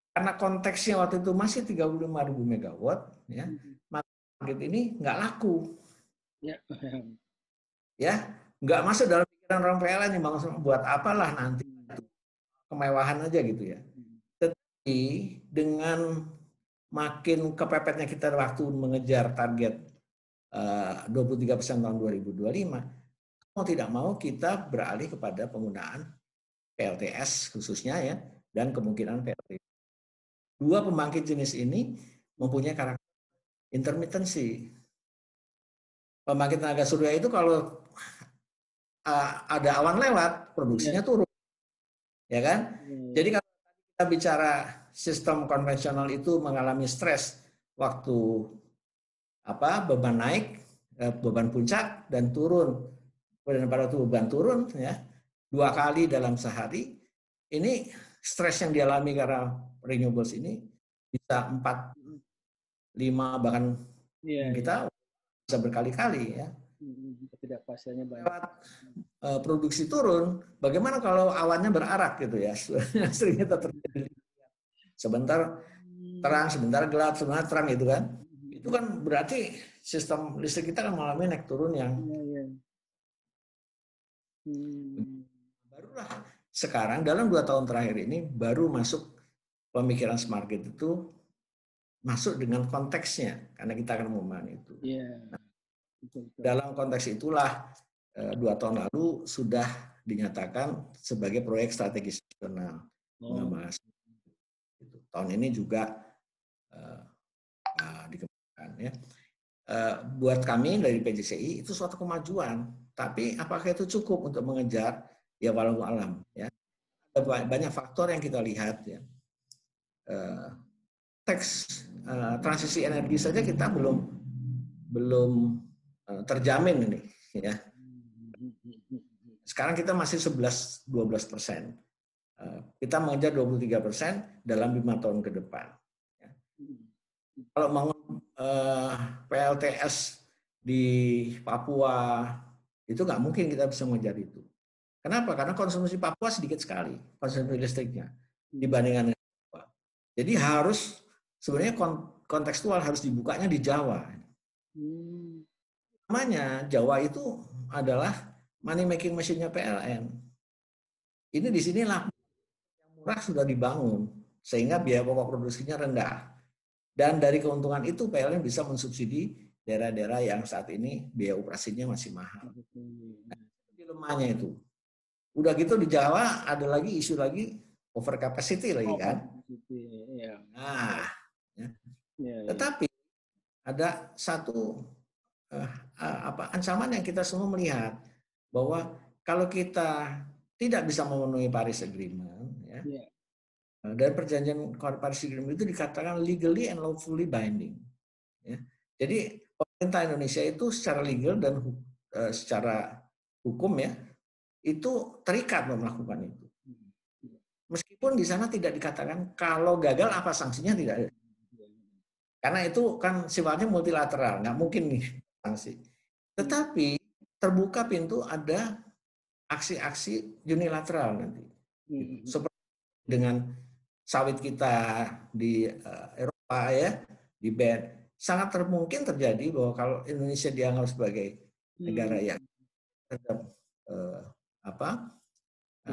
karena konteksnya waktu itu masih 35.000 megawatt, ya, maka grid ini nggak laku. Ya, nggak masuk dalam pikiran orang PLN nih, buat apalah nanti, kemewahan aja gitu ya. Tetapi dengan makin kepepetnya kita waktu mengejar target 23% tahun 2025, mau tidak mau kita beralih kepada penggunaan PLTS khususnya, ya, dan kemungkinan PLT. 2 pembangkit jenis ini mempunyai karakter intermittency. Pembangkit tenaga surya itu kalau ada awan lewat, produksinya turun, ya kan? Jadi kalau kita bicara sistem konvensional itu mengalami stres waktu beban naik, beban puncak dan turun, dan pada waktu beban turun, ya, 2 kali dalam sehari, ini stres yang dialami karena renewables ini bisa 4, 5 bahkan kita bisa berkali-kali, ya. Ketidakpastiannya banyak. Produksi turun, bagaimana kalau awannya berarak gitu, ya? Sering kita terjadi. Sebentar terang, sebentar gelap, sebentar terang gitu kan. Itu kan berarti sistem listrik kita kan mengalami naik turun yang barulah sekarang dalam 2 tahun terakhir ini baru masuk pemikiran smart grid itu masuk dengan konteksnya karena kita akan memahami itu. Nah, dalam konteks itulah 2 tahun lalu sudah dinyatakan sebagai proyek strategis nasional. Tahun ini juga dikembangkan ya. Buat kami dari PJSI itu suatu kemajuan, tapi apakah itu cukup untuk mengejar? Ya walau alam ya. Ada banyak faktor yang kita lihat ya. Transisi energi saja kita belum terjamin ini ya. Sekarang kita masih 11-12%. Kita mengejar 23% dalam 5 tahun ke depan. Kalau bangun PLTS di Papua itu nggak mungkin kita bisa mengejar itu. Kenapa? Karena konsumsi Papua sedikit sekali konsumsi listriknya dibandingkan dengan Papua. Jadi harus sebenarnya kontekstual harus dibukanya di Jawa. Namanya Jawa itu adalah money making machine-nya PLN. Ini di sinilah yang murah sudah dibangun sehingga biaya pokok produksinya rendah. Dan dari keuntungan itu PLN bisa mensubsidi daerah-daerah yang saat ini biaya operasinya masih mahal. Nah, dilemahnya itu. Udah gitu di Jawa ada lagi isu lagi over capacity lagi kan. Nah, ya. Tetapi ada satu ancaman yang kita semua melihat bahwa kalau kita tidak bisa memenuhi Paris Agreement, ya, dan perjanjian Paris Agreement itu dikatakan legally and lawfully binding. Ya. Jadi pemerintah Indonesia itu secara legal dan secara hukum ya itu terikat melakukan itu. Meskipun di sana tidak dikatakan kalau gagal apa sanksinya, tidak ada. Karena itu kan sifatnya multilateral, nggak mungkin nih sanksi. Tetapi terbuka pintu ada aksi-aksi unilateral nanti. Seperti dengan sawit kita di Eropa ya, di ban. Sangat termungkin terjadi bahwa kalau Indonesia dianggap sebagai negara yang terhadap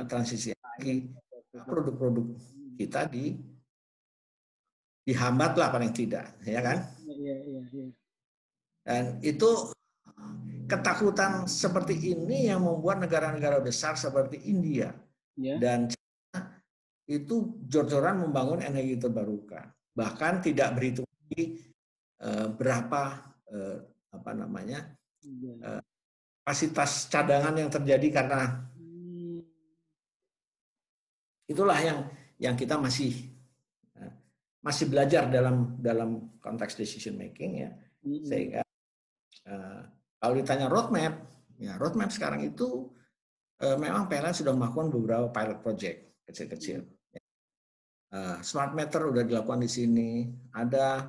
transisi energi, produk-produk kita dihambat lah paling tidak, ya kan? Dan itu ketakutan seperti ini yang membuat negara-negara besar seperti India dan China itu jor-joran membangun energi terbarukan, bahkan tidak berhitung berapa kapasitas cadangan yang terjadi karena itulah yang kita masih belajar dalam konteks decision making ya. Sehingga kalau ditanya roadmap, ya roadmap sekarang itu memang PLN sudah melakukan beberapa pilot project kecil-kecil. Smart meter udah dilakukan di sini, ada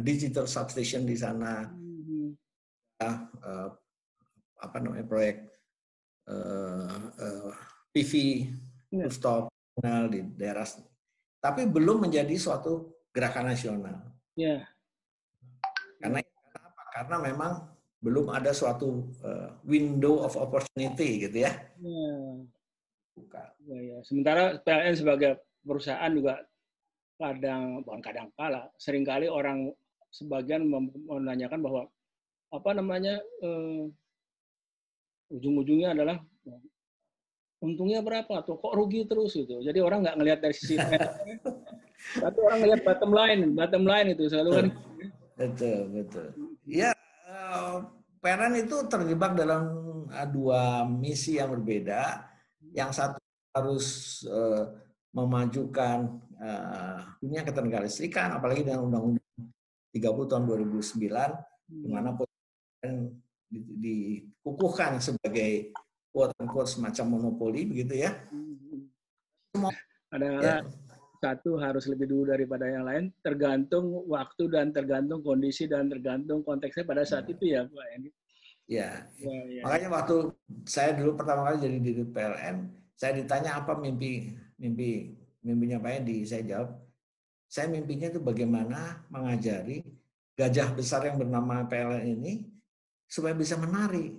digital substation di sana, proyek PV rooftop di daerah, tapi belum menjadi suatu gerakan nasional. Karena apa? Karena memang belum ada suatu window of opportunity gitu ya. Sementara PLN sebagai perusahaan juga bukan kadang kala, seringkali orang sebagian menanyakan bahwa ujung-ujungnya adalah untungnya berapa atau kok rugi terus gitu. Jadi orang nggak ngelihat dari sisi tapi orang ngelihat bottom line itu selalu kan. Betul. Ya, PLN itu terjebak dalam 2 misi yang berbeda. Yang satu harus memajukan dunia ketenagalistrikan, apalagi dengan Undang-Undang 30 tahun 2009, di mana dikukuhkan sebagai quote-unquote semacam monopoli begitu ya. Kadang-kadang satu harus lebih dulu daripada yang lain, tergantung waktu dan tergantung kondisi dan tergantung konteksnya pada saat itu ya Pak. Ya. Makanya waktu saya dulu pertama kali jadi di PLN, saya ditanya apa mimpi mimpinya Pak Edi, saya jawab, saya mimpinya itu bagaimana mengajari gajah besar yang bernama PLN ini supaya bisa menari.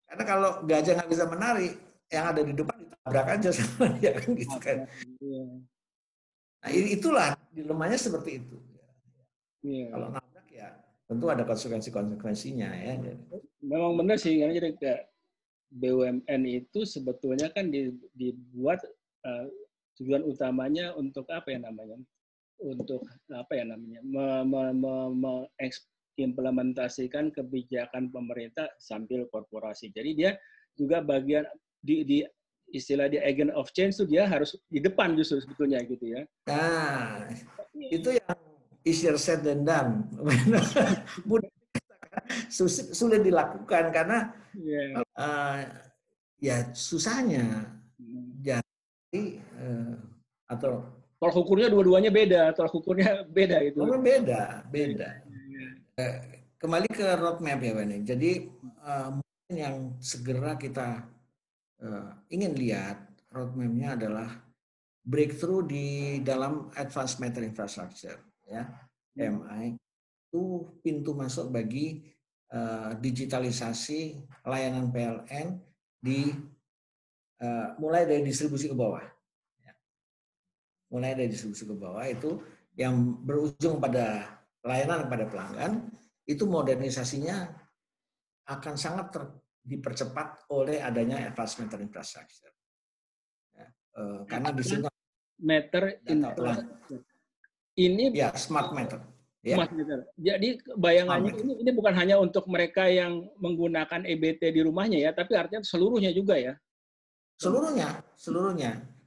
Karena kalau gajah nggak bisa menari, yang ada di depan ditabrak aja sama dia kan gitu kan. Nah itulah dilemanya seperti itu. Kalau nabrak ya tentu ada konsekuensinya ya. Memang benar sih, karena jadi kayak BUMN itu sebetulnya kan dibuat tujuan utamanya untuk apa ya namanya? Untuk apa ya namanya? Mengimplementasikan kebijakan pemerintah sambil korporasi. Jadi dia juga bagian di istilah dia agent of change itu dia harus di depan justru sebetulnya gitu ya. Nah, itu yang easier said than done. Sulit dilakukan karena ya susahnya. Jadi atau tolak ukurnya dua-duanya beda, tolak ukurnya beda itu. Beda. Kembali ke roadmap ya Pak. Jadi mungkin yang segera kita ingin lihat roadmapnya adalah breakthrough di dalam advanced matter infrastructure ya, MI itu pintu masuk bagi digitalisasi layanan PLN di mulai dari distribusi ke bawah. Mulai dari distribusi ke bawah itu yang berujung pada layanan kepada pelanggan, itu modernisasinya akan sangat dipercepat oleh adanya advanced matter infrastructure. Ya, karena di sini matter infrastructure. Ini ya smart matter. Ya. Jadi bayangannya ini bukan hanya untuk mereka yang menggunakan EBT di rumahnya ya, tapi artinya seluruhnya juga ya. Seluruhnya.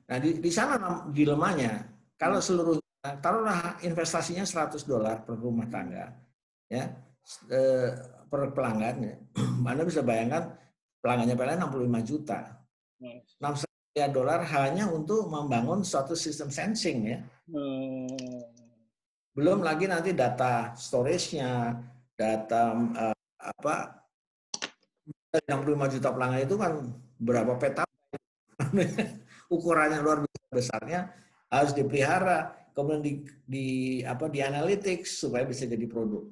Nah di sana dilemanya. Kalau seluruhnya, taruhlah investasinya $100 per rumah tangga, ya per pelanggan. Anda bisa bayangkan pelanggannya PLN 65 juta. $6 miliar hanya untuk membangun suatu sistem sensing ya. Belum lagi nanti data storage-nya, data 65 juta pelanggan itu kan berapa petabyte. Ukurannya luar biasa besarnya, harus dipelihara, kemudian di analytics supaya bisa jadi produk.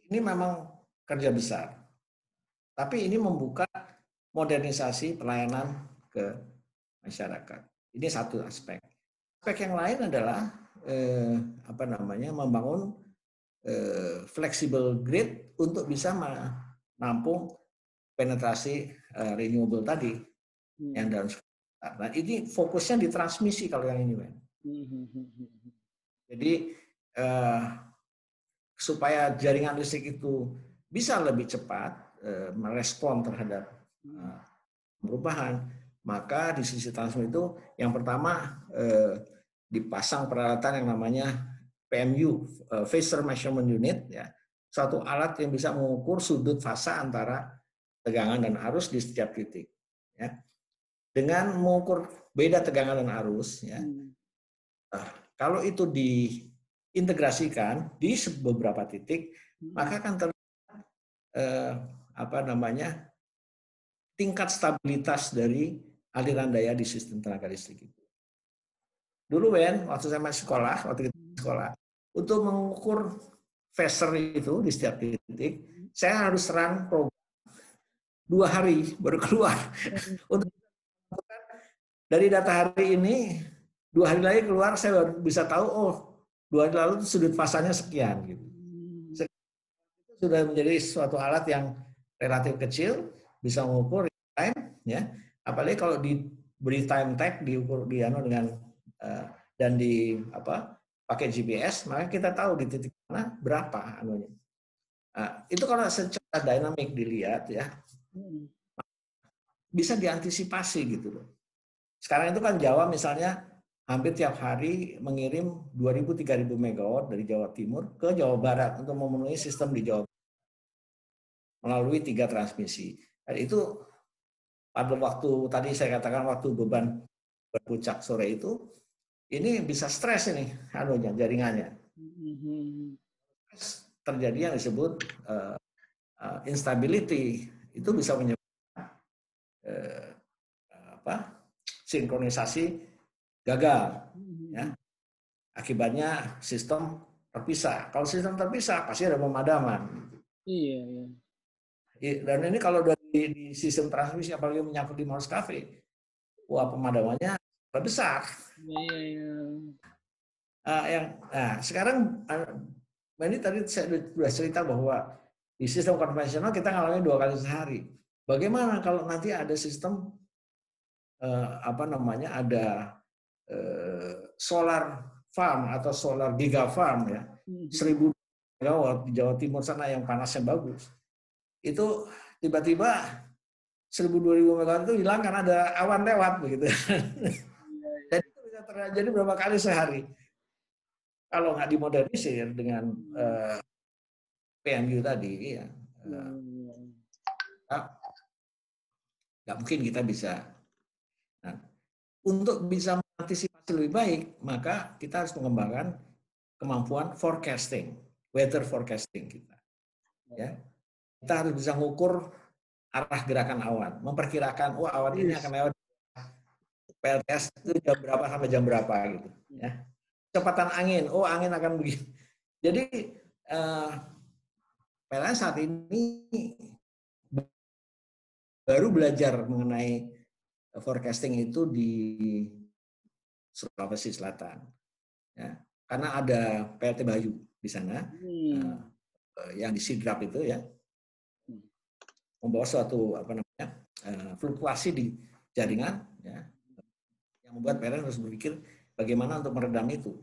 Ini memang kerja besar. Tapi ini membuka modernisasi pelayanan ke masyarakat. Ini satu aspek. Aspek yang lain adalah membangun flexible grid untuk bisa menampung penetrasi renewable tadi yang dalam. Nah ini fokusnya di transmisi kalau yang ini, Ben. Jadi supaya jaringan listrik itu bisa lebih cepat merespon terhadap perubahan, maka di sisi transmisi itu yang pertama dipasang peralatan yang namanya PMU, Phasor Measurement Unit, ya, suatu alat yang bisa mengukur sudut fasa antara tegangan dan arus di setiap titik. Ya. Dengan mengukur beda tegangan dan arus, ya, kalau itu diintegrasikan di beberapa titik, maka akan terlihat tingkat stabilitas dari aliran daya di sistem tenaga listrik itu. Dulu Ben, waktu saya masih sekolah, untuk mengukur Phasor itu di setiap titik, saya harus run program 2 hari baru keluar. Untuk dari data hari ini, 2 hari lagi keluar, saya baru bisa tahu, oh 2 hari lalu sudut fasanya sekian. Gitu. Itu sudah menjadi suatu alat yang relatif kecil, bisa mengukur time, ya. Apalagi kalau diberi time tag, diukur dengan dan pakai GPS, maka kita tahu di titik mana berapa anunya. Nah, itu kalau secara dinamik dilihat ya, bisa diantisipasi gitu loh. Sekarang itu kan Jawa misalnya hampir tiap hari mengirim 2.000-3.000 megawatt dari Jawa Timur ke Jawa Barat untuk memenuhi sistem di Jawa Barat melalui 3 transmisi. Dan itu pada waktu tadi saya katakan waktu beban berpuncak sore itu, ini bisa stres ini jaringannya. Terjadi yang disebut instability, itu bisa menyebabkan sinkronisasi gagal, ya. Akibatnya sistem terpisah. Kalau sistem terpisah pasti ada pemadaman. Iya. Dan ini kalau di sistem transmisi apalagi menyangkut di maskapai, wah pemadamannya besar. Iya. Sekarang ini tadi saya sudah cerita bahwa di sistem konvensional kita ngalamin 2 kali sehari. Bagaimana kalau nanti ada sistem ada solar farm atau solar giga farm ya, 1000 megawatt di Jawa Timur sana yang panasnya bagus. Itu tiba-tiba 1000-2000 megawatt itu hilang karena ada awan lewat begitu. Dan itu bisa terjadi berapa kali sehari. Kalau nggak dimodernisir dengan PMU tadi, ya, nggak mungkin kita bisa. Nah, untuk bisa mengantisipasi lebih baik, maka kita harus mengembangkan kemampuan forecasting, weather forecasting kita. Ya, kita harus bisa mengukur arah gerakan awan, memperkirakan, awan ini akan lewat PLTS itu jam berapa sampai jam berapa gitu. Ya. Kecepatan angin, angin akan begini. Jadi PLN saat ini baru belajar mengenai forecasting itu di Sulawesi Selatan, ya, karena ada PLT Bayu di sana, yang di Sidrap itu ya, membawa suatu fluktuasi di jaringan, ya, yang membuat PLN harus berpikir bagaimana untuk meredam itu.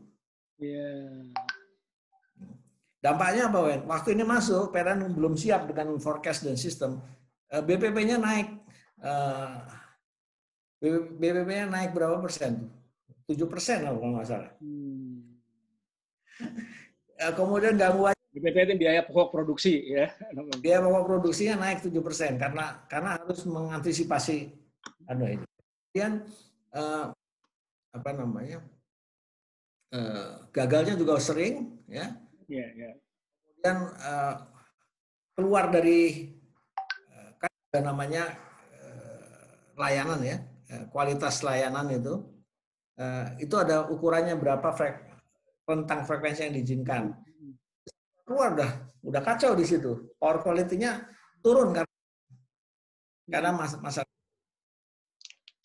Dampaknya apa, Wen? Waktu ini masuk, PLN belum siap dengan forecast dan sistem. BPP-nya naik. BPP-nya naik berapa persen? 7% kalau nggak salah. Kemudian gangguan. BPP itu biaya pokok produksi, ya. Biaya pokok produksinya naik 7% karena harus mengantisipasi ini. Kemudian gagalnya juga sering, ya. Kemudian keluar dari kan ada namanya layanan, ya, kualitas layanan itu ada ukurannya berapa rentang frekuensi yang diizinkan. Keluar udah kacau di situ, power quality-nya turun karena masalah.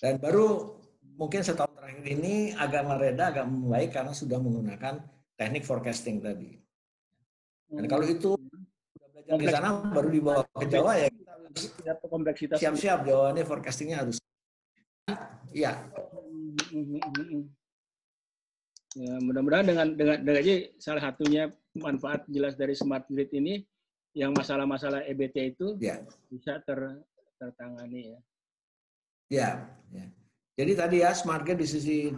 Dan baru mungkin setahun terakhir ini agak mereda, agak membaik karena sudah menggunakan teknik forecasting tadi. Dan kalau itu sudah belajar di sana, baru dibawa ke Jawa, ya kita siap-siap jawabannya forecastingnya harus. Ya. Ya, mudah-mudahan dengan aja salah satunya manfaat jelas dari smart grid ini, yang masalah-masalah EBT itu bisa tertangani, ya. Ya. Jadi tadi ya, smart grid di sisi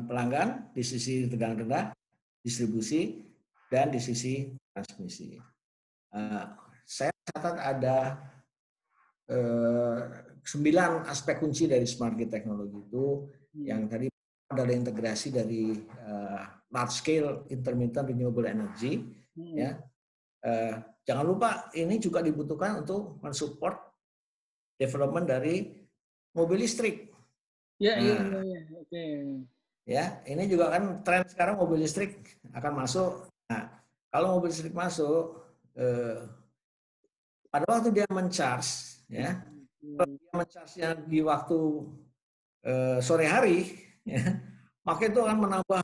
pelanggan, di sisi tegangan rendah, distribusi, dan di sisi transmisi. Saya catat ada 9 aspek kunci dari smart grid teknologi itu. Yang tadi adalah integrasi dari large scale intermittent renewable energy, ya. Jangan lupa ini juga dibutuhkan untuk mensupport development dari mobil listrik. Oke. Ya, ini juga kan tren sekarang mobil listrik akan masuk. Nah, kalau mobil listrik masuk, pada waktu dia men-charge, ya, kalau dia men-charge-nya di waktu sore hari, ya, maka itu akan menambah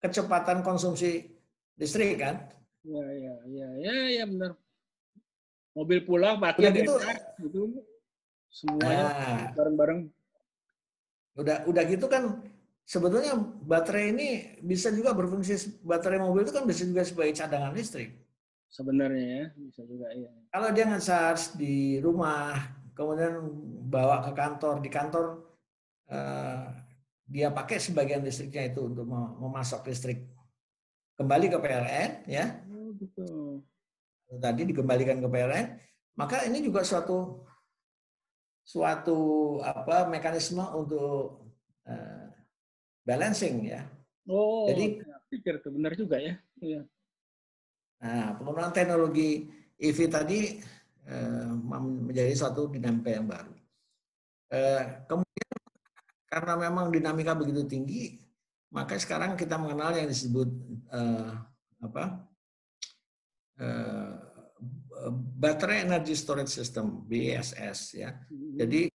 kecepatan konsumsi listrik, kan? Ya, benar. Mobil pulang pakai gitu, semuanya bareng-bareng. Udah gitu kan, sebetulnya baterai ini bisa juga berfungsi, baterai mobil itu kan bisa juga sebagai cadangan listrik. Sebenarnya, ya, bisa juga, ya. Kalau dia nge-charge di rumah, kemudian bawa ke kantor, di kantor dia pakai sebagian listriknya itu untuk memasok listrik kembali ke PLN, ya. Betul. Tadi dikembalikan ke PLN, maka ini juga suatu mekanisme untuk balancing, ya. Jadi pikir itu benar juga, ya. Nah, penggunaan teknologi EV tadi menjadi suatu dinamika yang baru. Kemudian karena memang dinamika begitu tinggi, maka sekarang kita mengenal yang disebut Battery Energy Storage System (BESS) ya. Jadi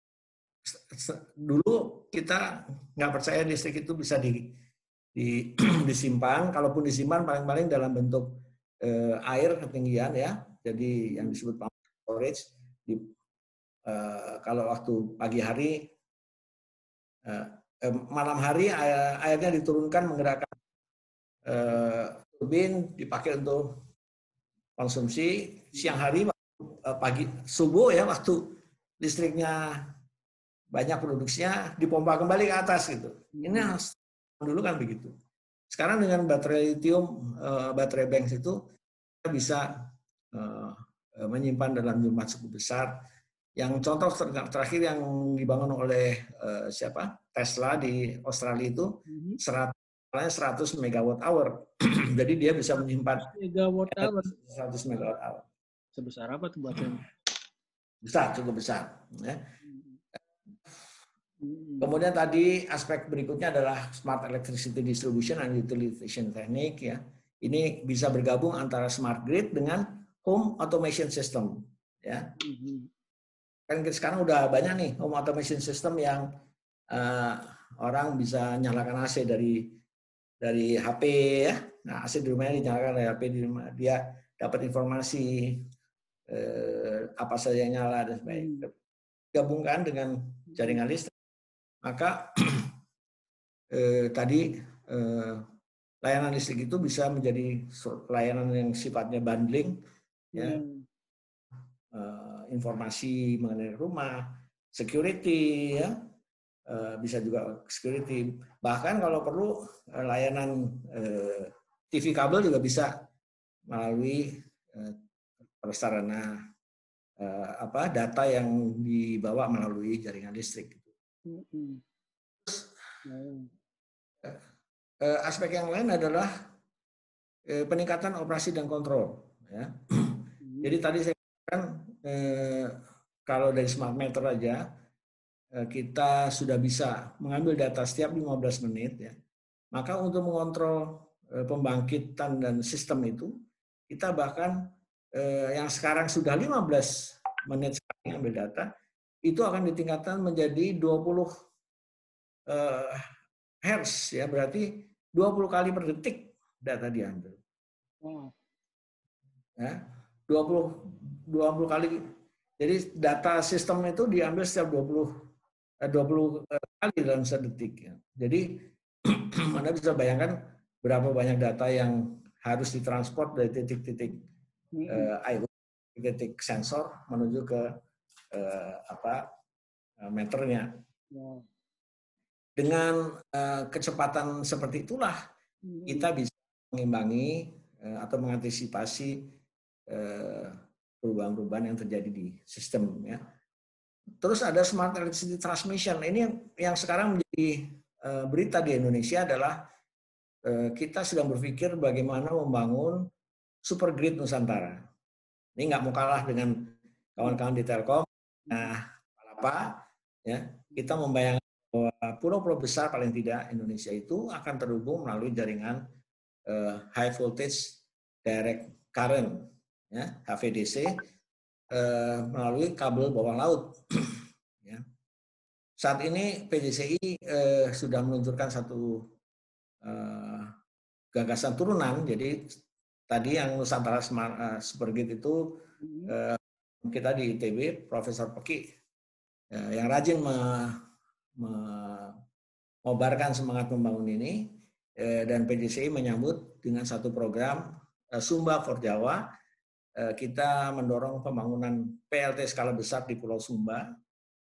dulu kita nggak percaya listrik itu bisa disimpan, kalaupun disimpan paling-paling dalam bentuk air ketinggian ya. Jadi yang disebut pumped storage kalau waktu pagi hari, malam hari airnya diturunkan menggerakkan turbin dipakai untuk konsumsi, siang hari pagi subuh ya waktu listriknya banyak produksinya dipompa kembali ke atas gitu. Ini dulu kan begitu. Sekarang dengan baterai lithium, baterai banks itu kita bisa menyimpan dalam jumlah cukup besar. Yang contoh terakhir yang dibangun oleh Tesla di Australia itu 100 megawatt hour. Jadi dia bisa menyimpan 100 megawatt hour. Sebesar apa tuh baterainya? Besar, cukup besar. Ya. Kemudian tadi aspek berikutnya adalah smart electricity distribution and utilization technique ya. Ini bisa bergabung antara smart grid dengan home automation system ya. Kan sekarang udah banyak nih home automation system yang orang bisa nyalakan AC dari HP ya. Nah, AC di rumahnya dinyalakan dari HP di rumah. Dia dapat informasi apa saja yang nyala dan sebagainya. Gabungkan dengan jaringan listrik. Maka tadi layanan listrik itu bisa menjadi layanan yang sifatnya bundling, ya, informasi mengenai rumah, security, ya, bisa juga security. Bahkan kalau perlu layanan TV kabel juga bisa melalui prasarana data yang dibawa melalui jaringan listrik. Aspek yang lain adalah peningkatan operasi dan kontrol. Ya. Jadi tadi saya katakan kalau dari smart meter aja kita sudah bisa mengambil data setiap 15 menit. Ya. Maka untuk mengontrol pembangkitan dan sistem itu, kita bahkan yang sekarang sudah 15 menit sekali ambil data, itu akan ditingkatkan menjadi 20 Hz, ya, berarti 20 kali per detik data diambil. Ya, 20 kali. Jadi data sistem itu diambil setiap 20 kali dalam sedetik. Ya. Jadi Anda bisa bayangkan berapa banyak data yang harus ditransport dari titik-titik IoT, titik sensor menuju ke meternya. Dengan kecepatan seperti itulah kita bisa mengimbangi atau mengantisipasi perubahan-perubahan yang terjadi di sistem. Ya. Terus ada smart electricity transmission. Ini yang sekarang menjadi berita di Indonesia adalah kita sedang berpikir bagaimana membangun super grid Nusantara. Ini nggak mau kalah dengan kawan-kawan di Telkom. Nah, apa? Ya, kita membayangkan bahwa pulau-pulau besar paling tidak Indonesia itu akan terhubung melalui jaringan high voltage direct current, ya, HVDC, melalui kabel bawah laut. Ya. Saat ini PDCI sudah meluncurkan satu gagasan turunan. Jadi tadi yang Nusantara Super Grid itu kita di ITB, Profesor Peki yang rajin mengobarkan semangat membangun ini, dan PDCI menyambut dengan satu program Sumba for Jawa. Kita mendorong pembangunan PLT skala besar di Pulau Sumba,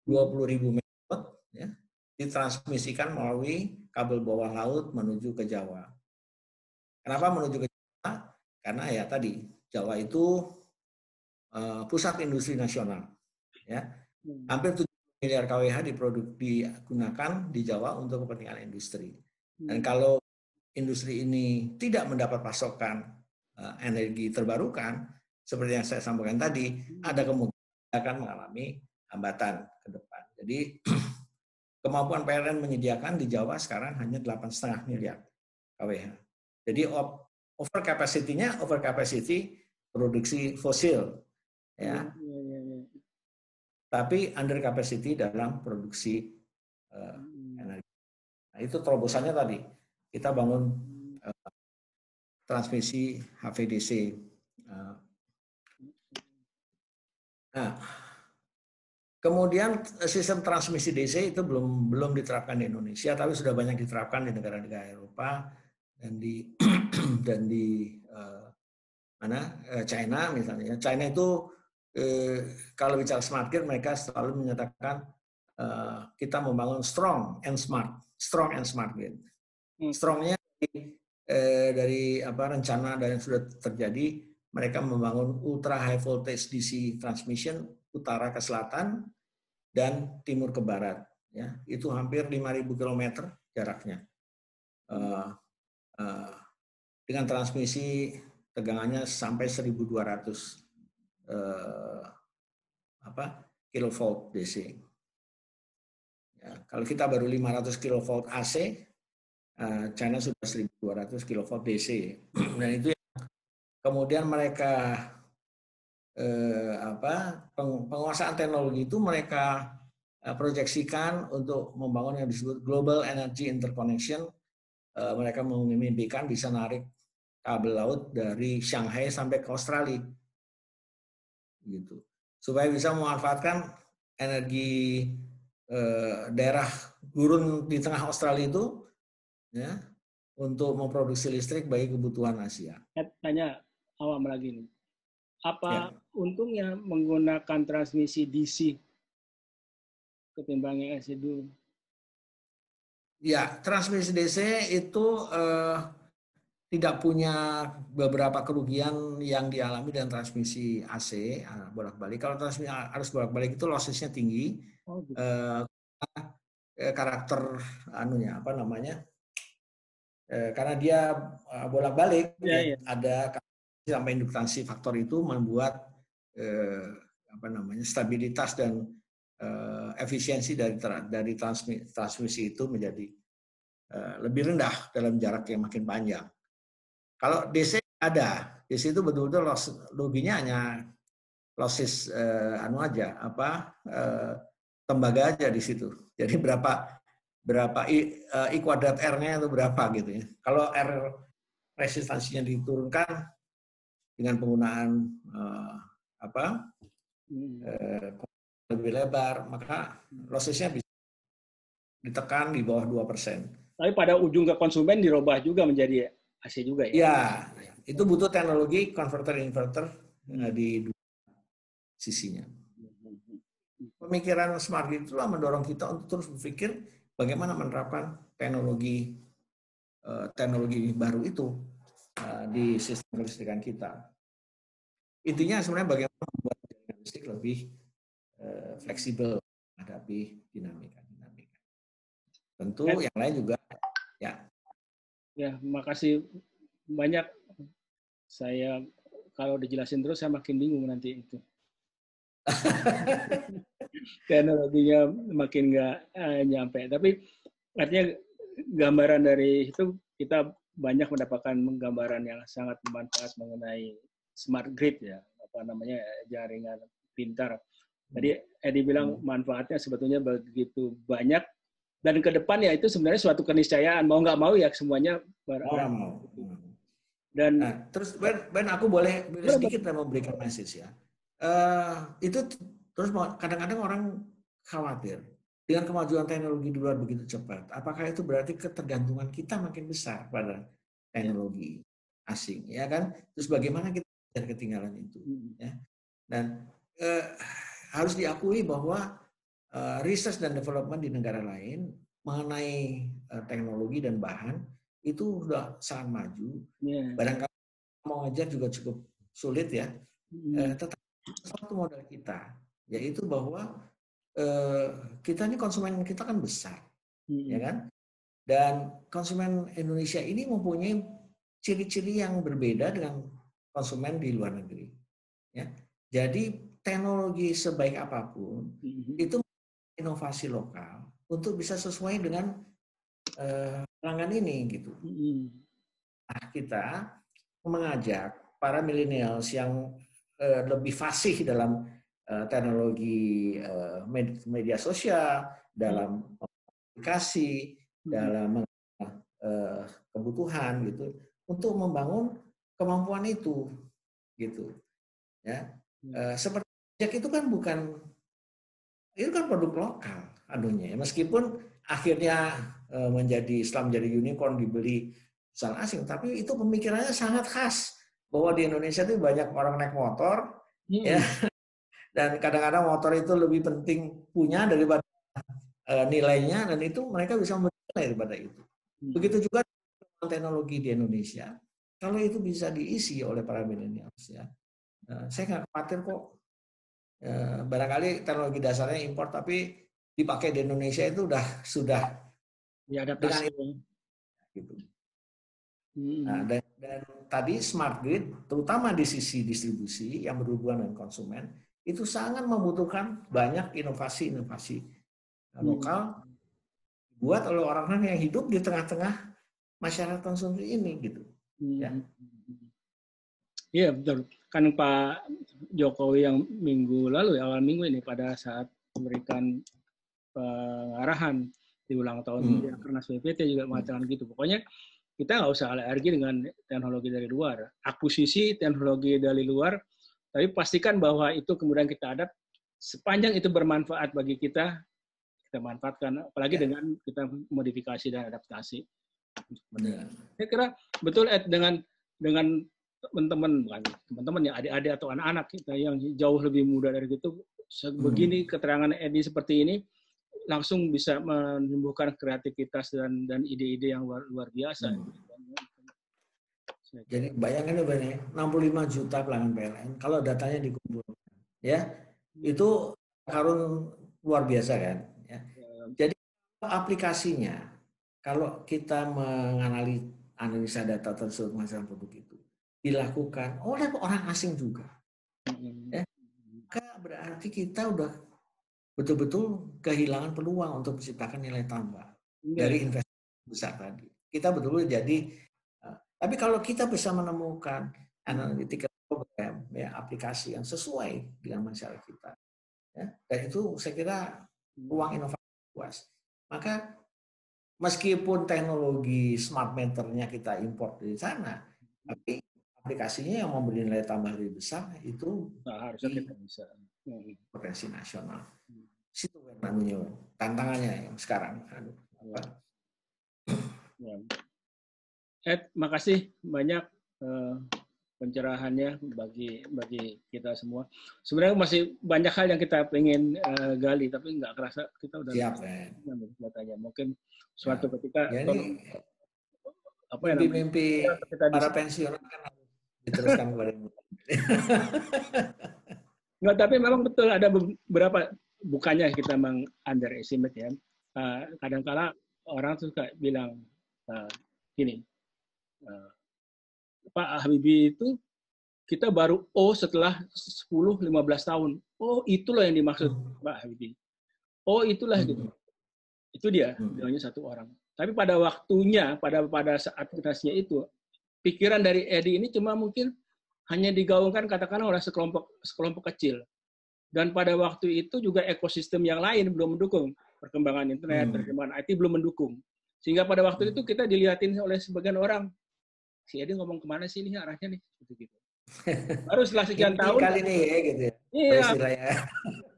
20.000 megawatt, ya, ditransmisikan melalui kabel bawah laut menuju ke Jawa. Kenapa menuju ke Jawa? Karena ya tadi Jawa itu pusat industri nasional. Ya. Hampir 7 miliar kWh digunakan di Jawa untuk kepentingan industri. Dan kalau industri ini tidak mendapat pasokan energi terbarukan, seperti yang saya sampaikan tadi, ada kemungkinan akan mengalami hambatan ke depan. Jadi kemampuan PLN menyediakan di Jawa sekarang hanya 8,5 miliar kWh. Jadi over capacity produksi fosil, ya. Tapi under capacity dalam produksi energi. Nah, itu terobosannya tadi. Kita bangun transmisi HVDC. Nah, kemudian sistem transmisi DC itu belum diterapkan di Indonesia, tapi sudah banyak diterapkan di negara-negara Eropa dan di China misalnya. China itu kalau bicara smart grid, mereka selalu menyatakan kita membangun strong and smart grid. Strongnya dari rencana dan yang sudah terjadi, mereka membangun ultra high voltage DC transmission utara ke selatan dan timur ke barat. Ya, itu hampir 5.000 km jaraknya. Dengan transmisi tegangannya sampai 1.200 kilovolt DC. Ya, kalau kita baru 500 kilovolt AC, China sudah 1.200 kilovolt DC. Dan itu kemudian mereka penguasaan teknologi itu mereka proyeksikan untuk membangun yang disebut Global Energy Interconnection. Mereka memimpikan bisa narik kabel laut dari Shanghai sampai ke Australia, gitu, supaya bisa memanfaatkan energi daerah gurun di tengah Australia itu, ya, untuk memproduksi listrik bagi kebutuhan Asia. Tanya awam lagi nih, apa untungnya menggunakan transmisi DC ketimbang yang AC dulu? Ya, transmisi DC itu tidak punya beberapa kerugian yang dialami dengan transmisi AC bolak-balik. Kalau transmisi arus bolak-balik itu lossesnya tinggi, karakter karena dia bolak-balik, ada sampai induktansi faktor itu membuat stabilitas dan efisiensi dari transmisi itu menjadi lebih rendah dalam jarak yang makin panjang. Kalau DC DC itu betul-betul loginya hanya losses tembaga aja di situ. Jadi berapa I kuadrat R-nya itu berapa gitu ya. Kalau R resistansinya diturunkan dengan penggunaan lebih lebar, maka lossesnya bisa ditekan di bawah 2%. Tapi pada ujung ke konsumen dirubah juga menjadi AC juga ya? Ya, itu butuh teknologi konverter-inverter di dua sisinya. Pemikiran smart grid itulah mendorong kita untuk terus berpikir bagaimana menerapkan teknologi baru itu di sistem kelistrikan kita. Intinya sebenarnya bagaimana membuat jaringan listrik lebih fleksibel menghadapi dinamika. Tentu yang lain juga ya. Ya, makasih banyak. Saya kalau dijelasin terus saya makin bingung nanti itu. Teknologinya makin nggak nyampe. Tapi artinya gambaran dari itu kita banyak mendapatkan gambaran yang sangat bermanfaat mengenai smart grid ya, jaringan pintar. Tadi Edi bilang manfaatnya sebetulnya begitu banyak. Dan ke depan ya itu sebenarnya suatu keniscayaan, mau nggak mau ya semuanya mau. Dan terus Ben aku boleh sedikit memberikan message ya. Itu terus kadang-kadang orang khawatir dengan kemajuan teknologi di luar begitu cepat. Apakah itu berarti ketergantungan kita makin besar pada teknologi asing, ya kan? Terus bagaimana kita tidak ketinggalan itu? Ya? Dan harus diakui bahwa research dan development di negara lain mengenai teknologi dan bahan itu sudah sangat maju. Barangkali mau ngajar juga cukup sulit ya. Tetapi satu modal kita, yaitu bahwa kita ini konsumen kita kan besar, ya kan? Dan konsumen Indonesia ini mempunyai ciri-ciri yang berbeda dengan konsumen di luar negeri. Ya. Jadi teknologi sebaik apapun itu inovasi lokal untuk bisa sesuai dengan pelanggan ini gitu. Nah, kita mengajak para millennials yang lebih fasih dalam teknologi media sosial, dalam aplikasi, dalam kebutuhan gitu, untuk membangun kemampuan itu gitu ya. Seperti itu kan itu kan produk lokal anunya ya. Meskipun akhirnya setelah menjadi unicorn dibeli perusahaan asing, tapi itu pemikirannya sangat khas bahwa di Indonesia itu banyak orang naik motor ya, dan kadang-kadang motor itu lebih penting punya daripada nilainya, dan itu mereka bisa menilai daripada itu. Begitu juga teknologi di Indonesia, kalau itu bisa diisi oleh para millennials ya, saya nggak khawatir kok. Barangkali teknologi dasarnya impor, tapi dipakai di Indonesia itu sudah diadaptasi gitu. Nah, dan tadi smart grid, terutama di sisi distribusi yang berhubungan dengan konsumen, itu sangat membutuhkan banyak inovasi-inovasi lokal buat oleh orang-orang yang hidup di tengah-tengah masyarakat konsumsi ini gitu. Iya betul. Kan Pak Jokowi yang minggu lalu, awal minggu ini pada saat memberikan pengarahan di ulang tahun Rakernas PPT juga mengatakan gitu. Pokoknya kita nggak usah alergi dengan teknologi dari luar. Akuisisi teknologi dari luar, tapi pastikan bahwa itu kemudian kita adapt, sepanjang itu bermanfaat bagi kita manfaatkan, apalagi dengan kita modifikasi dan adaptasi. Saya kira betul Ed, dengan teman-teman ya, adik-adik atau anak-anak kita yang jauh lebih muda dari itu, begini keterangan Edi seperti ini langsung bisa menumbuhkan kreativitas dan ide-ide yang luar biasa. Jadi bayangkan ya, 65 juta pelanggan PLN kalau datanya dikumpulkan, ya itu karun luar biasa kan. Ya. Jadi aplikasinya, kalau kita menganalisa data tersebut masalah produk itu dilakukan oleh orang asing juga, ya, maka berarti kita udah betul-betul kehilangan peluang untuk menciptakan nilai tambah dari investasi besar tadi. Kita betul-betul jadi, tapi kalau kita bisa menemukan analytical program, ya, aplikasi yang sesuai dengan masyarakat kita, ya, dan itu saya kira ruang inovasi luas. Maka meskipun teknologi smart meternya kita import dari sana, tapi aplikasinya yang memberi nilai tambah lebih besar itu harusnya kita bisa potensi nasional. Situ namanya tantangannya yang sekarang. Ed, makasih banyak pencerahannya bagi kita semua. Sebenarnya masih banyak hal yang kita pengen gali, tapi nggak kerasa kita udah aja. Mungkin suatu ketika ya, ini mimpi para pensiunan kan harus diteruskan kepada Nggak, tapi memang betul ada beberapa, bukannya kita underestimate ya. Kadang-kala orang suka bilang gini, Pak Habibie itu kita baru setelah 10-15 tahun. Itulah yang dimaksud Pak Habibie. Itulah gitu. Itu dia, bilangnya satu orang. Tapi pada waktunya, pada saat generasinya itu, pikiran dari Edi ini cuma mungkin hanya digaungkan katakanlah oleh sekelompok kecil. Dan pada waktu itu juga ekosistem yang lain belum mendukung. Perkembangan internet, perkembangan IT belum mendukung. Sehingga pada waktu itu kita dilihatin oleh sebagian orang, si Edi ngomong kemana sih ini arahnya nih? Gitu. Baru setelah sekian tahun. Kali ini ya gitu ya. Iya.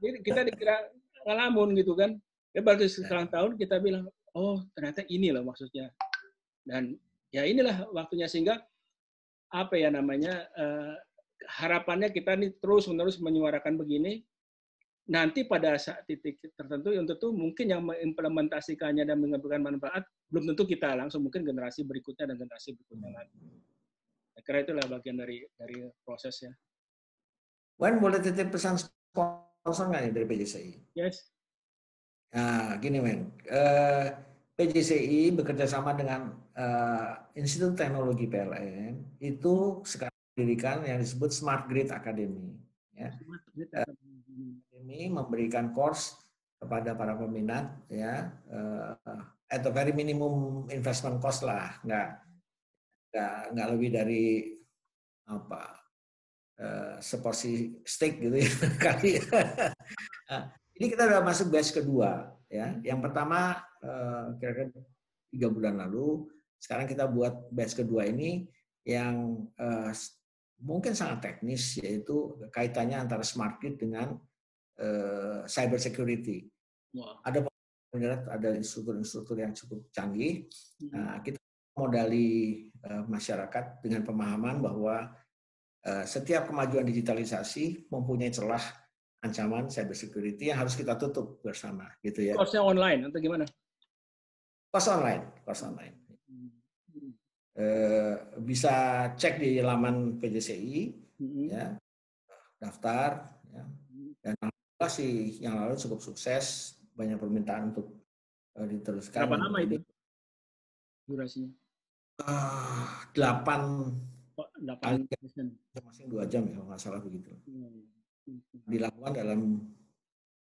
Jadi kita dikira ngalamun gitu kan. Ya baru setelah tahun kita bilang, ternyata ini loh maksudnya. Dan ya inilah waktunya, sehingga apa ya namanya, harapannya kita nih terus-menerus menyuarakan begini. Nanti pada saat titik tertentu yang tentu mungkin yang mengimplementasikannya dan mengambilkan manfaat belum tentu kita langsung, mungkin generasi berikutnya dan generasi berikutnya lagi. Saya kira itulah bagian dari prosesnya. Wan, boleh titip pesan sponsor nggak nih dari PJSI? Yes. Nah, gini Wan, PJSI bekerja sama dengan Institut Teknologi PLN itu sekarang mendirikan yang disebut Smart Grid Academy. Ya. Academy memberikan course kepada para peminat ya, at the very minimum investment cost lah, nggak lebih dari apa seporsi steak gitu ya kali. Ini kita udah masuk batch kedua ya. Yang pertama kira-kira 3 bulan lalu. Sekarang kita buat batch kedua ini yang mungkin sangat teknis, yaitu kaitannya antara smart grid dengan cyber security. Wow. Ada instruktur-instruktur yang cukup canggih. Nah, kita modali masyarakat dengan pemahaman bahwa setiap kemajuan digitalisasi mempunyai celah ancaman cyber security yang harus kita tutup bersama, gitu ya. Course-nya online atau gimana? Course online. Bisa cek di laman PJCI, ya, daftar, ya. Dan alhamdulillah sih yang lalu cukup sukses, banyak permintaan untuk diteruskan. Berapa lama itu durasinya? 8 masing 2 jam ya, kalau nggak salah begitu. Dilakukan dalam,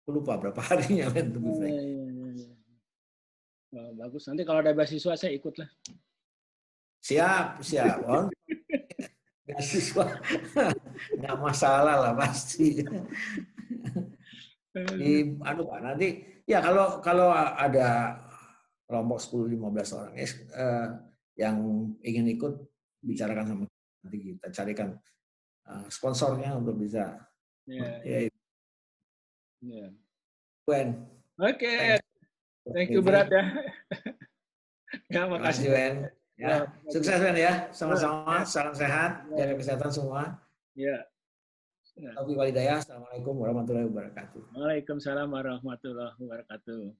aku lupa berapa harinya. Bagus, nanti kalau ada beasiswa saya ikut lah. Siap. Beasiswa nggak masalah lah pasti. Pak, nanti ya kalau ada kelompok 10-15 orang yang ingin ikut, bicarakan sama kita, nanti kita carikan sponsornya untuk bisa. Oke. Thank you berat ya. Ya, makasih Wen. Ya, sukses Wen ya. Sama-sama. Salam sehat, jaga kesehatan semua. Ya. Taufiq wal hidayah. Assalamualaikum warahmatullahi wabarakatuh. Waalaikumsalam warahmatullahi wabarakatuh.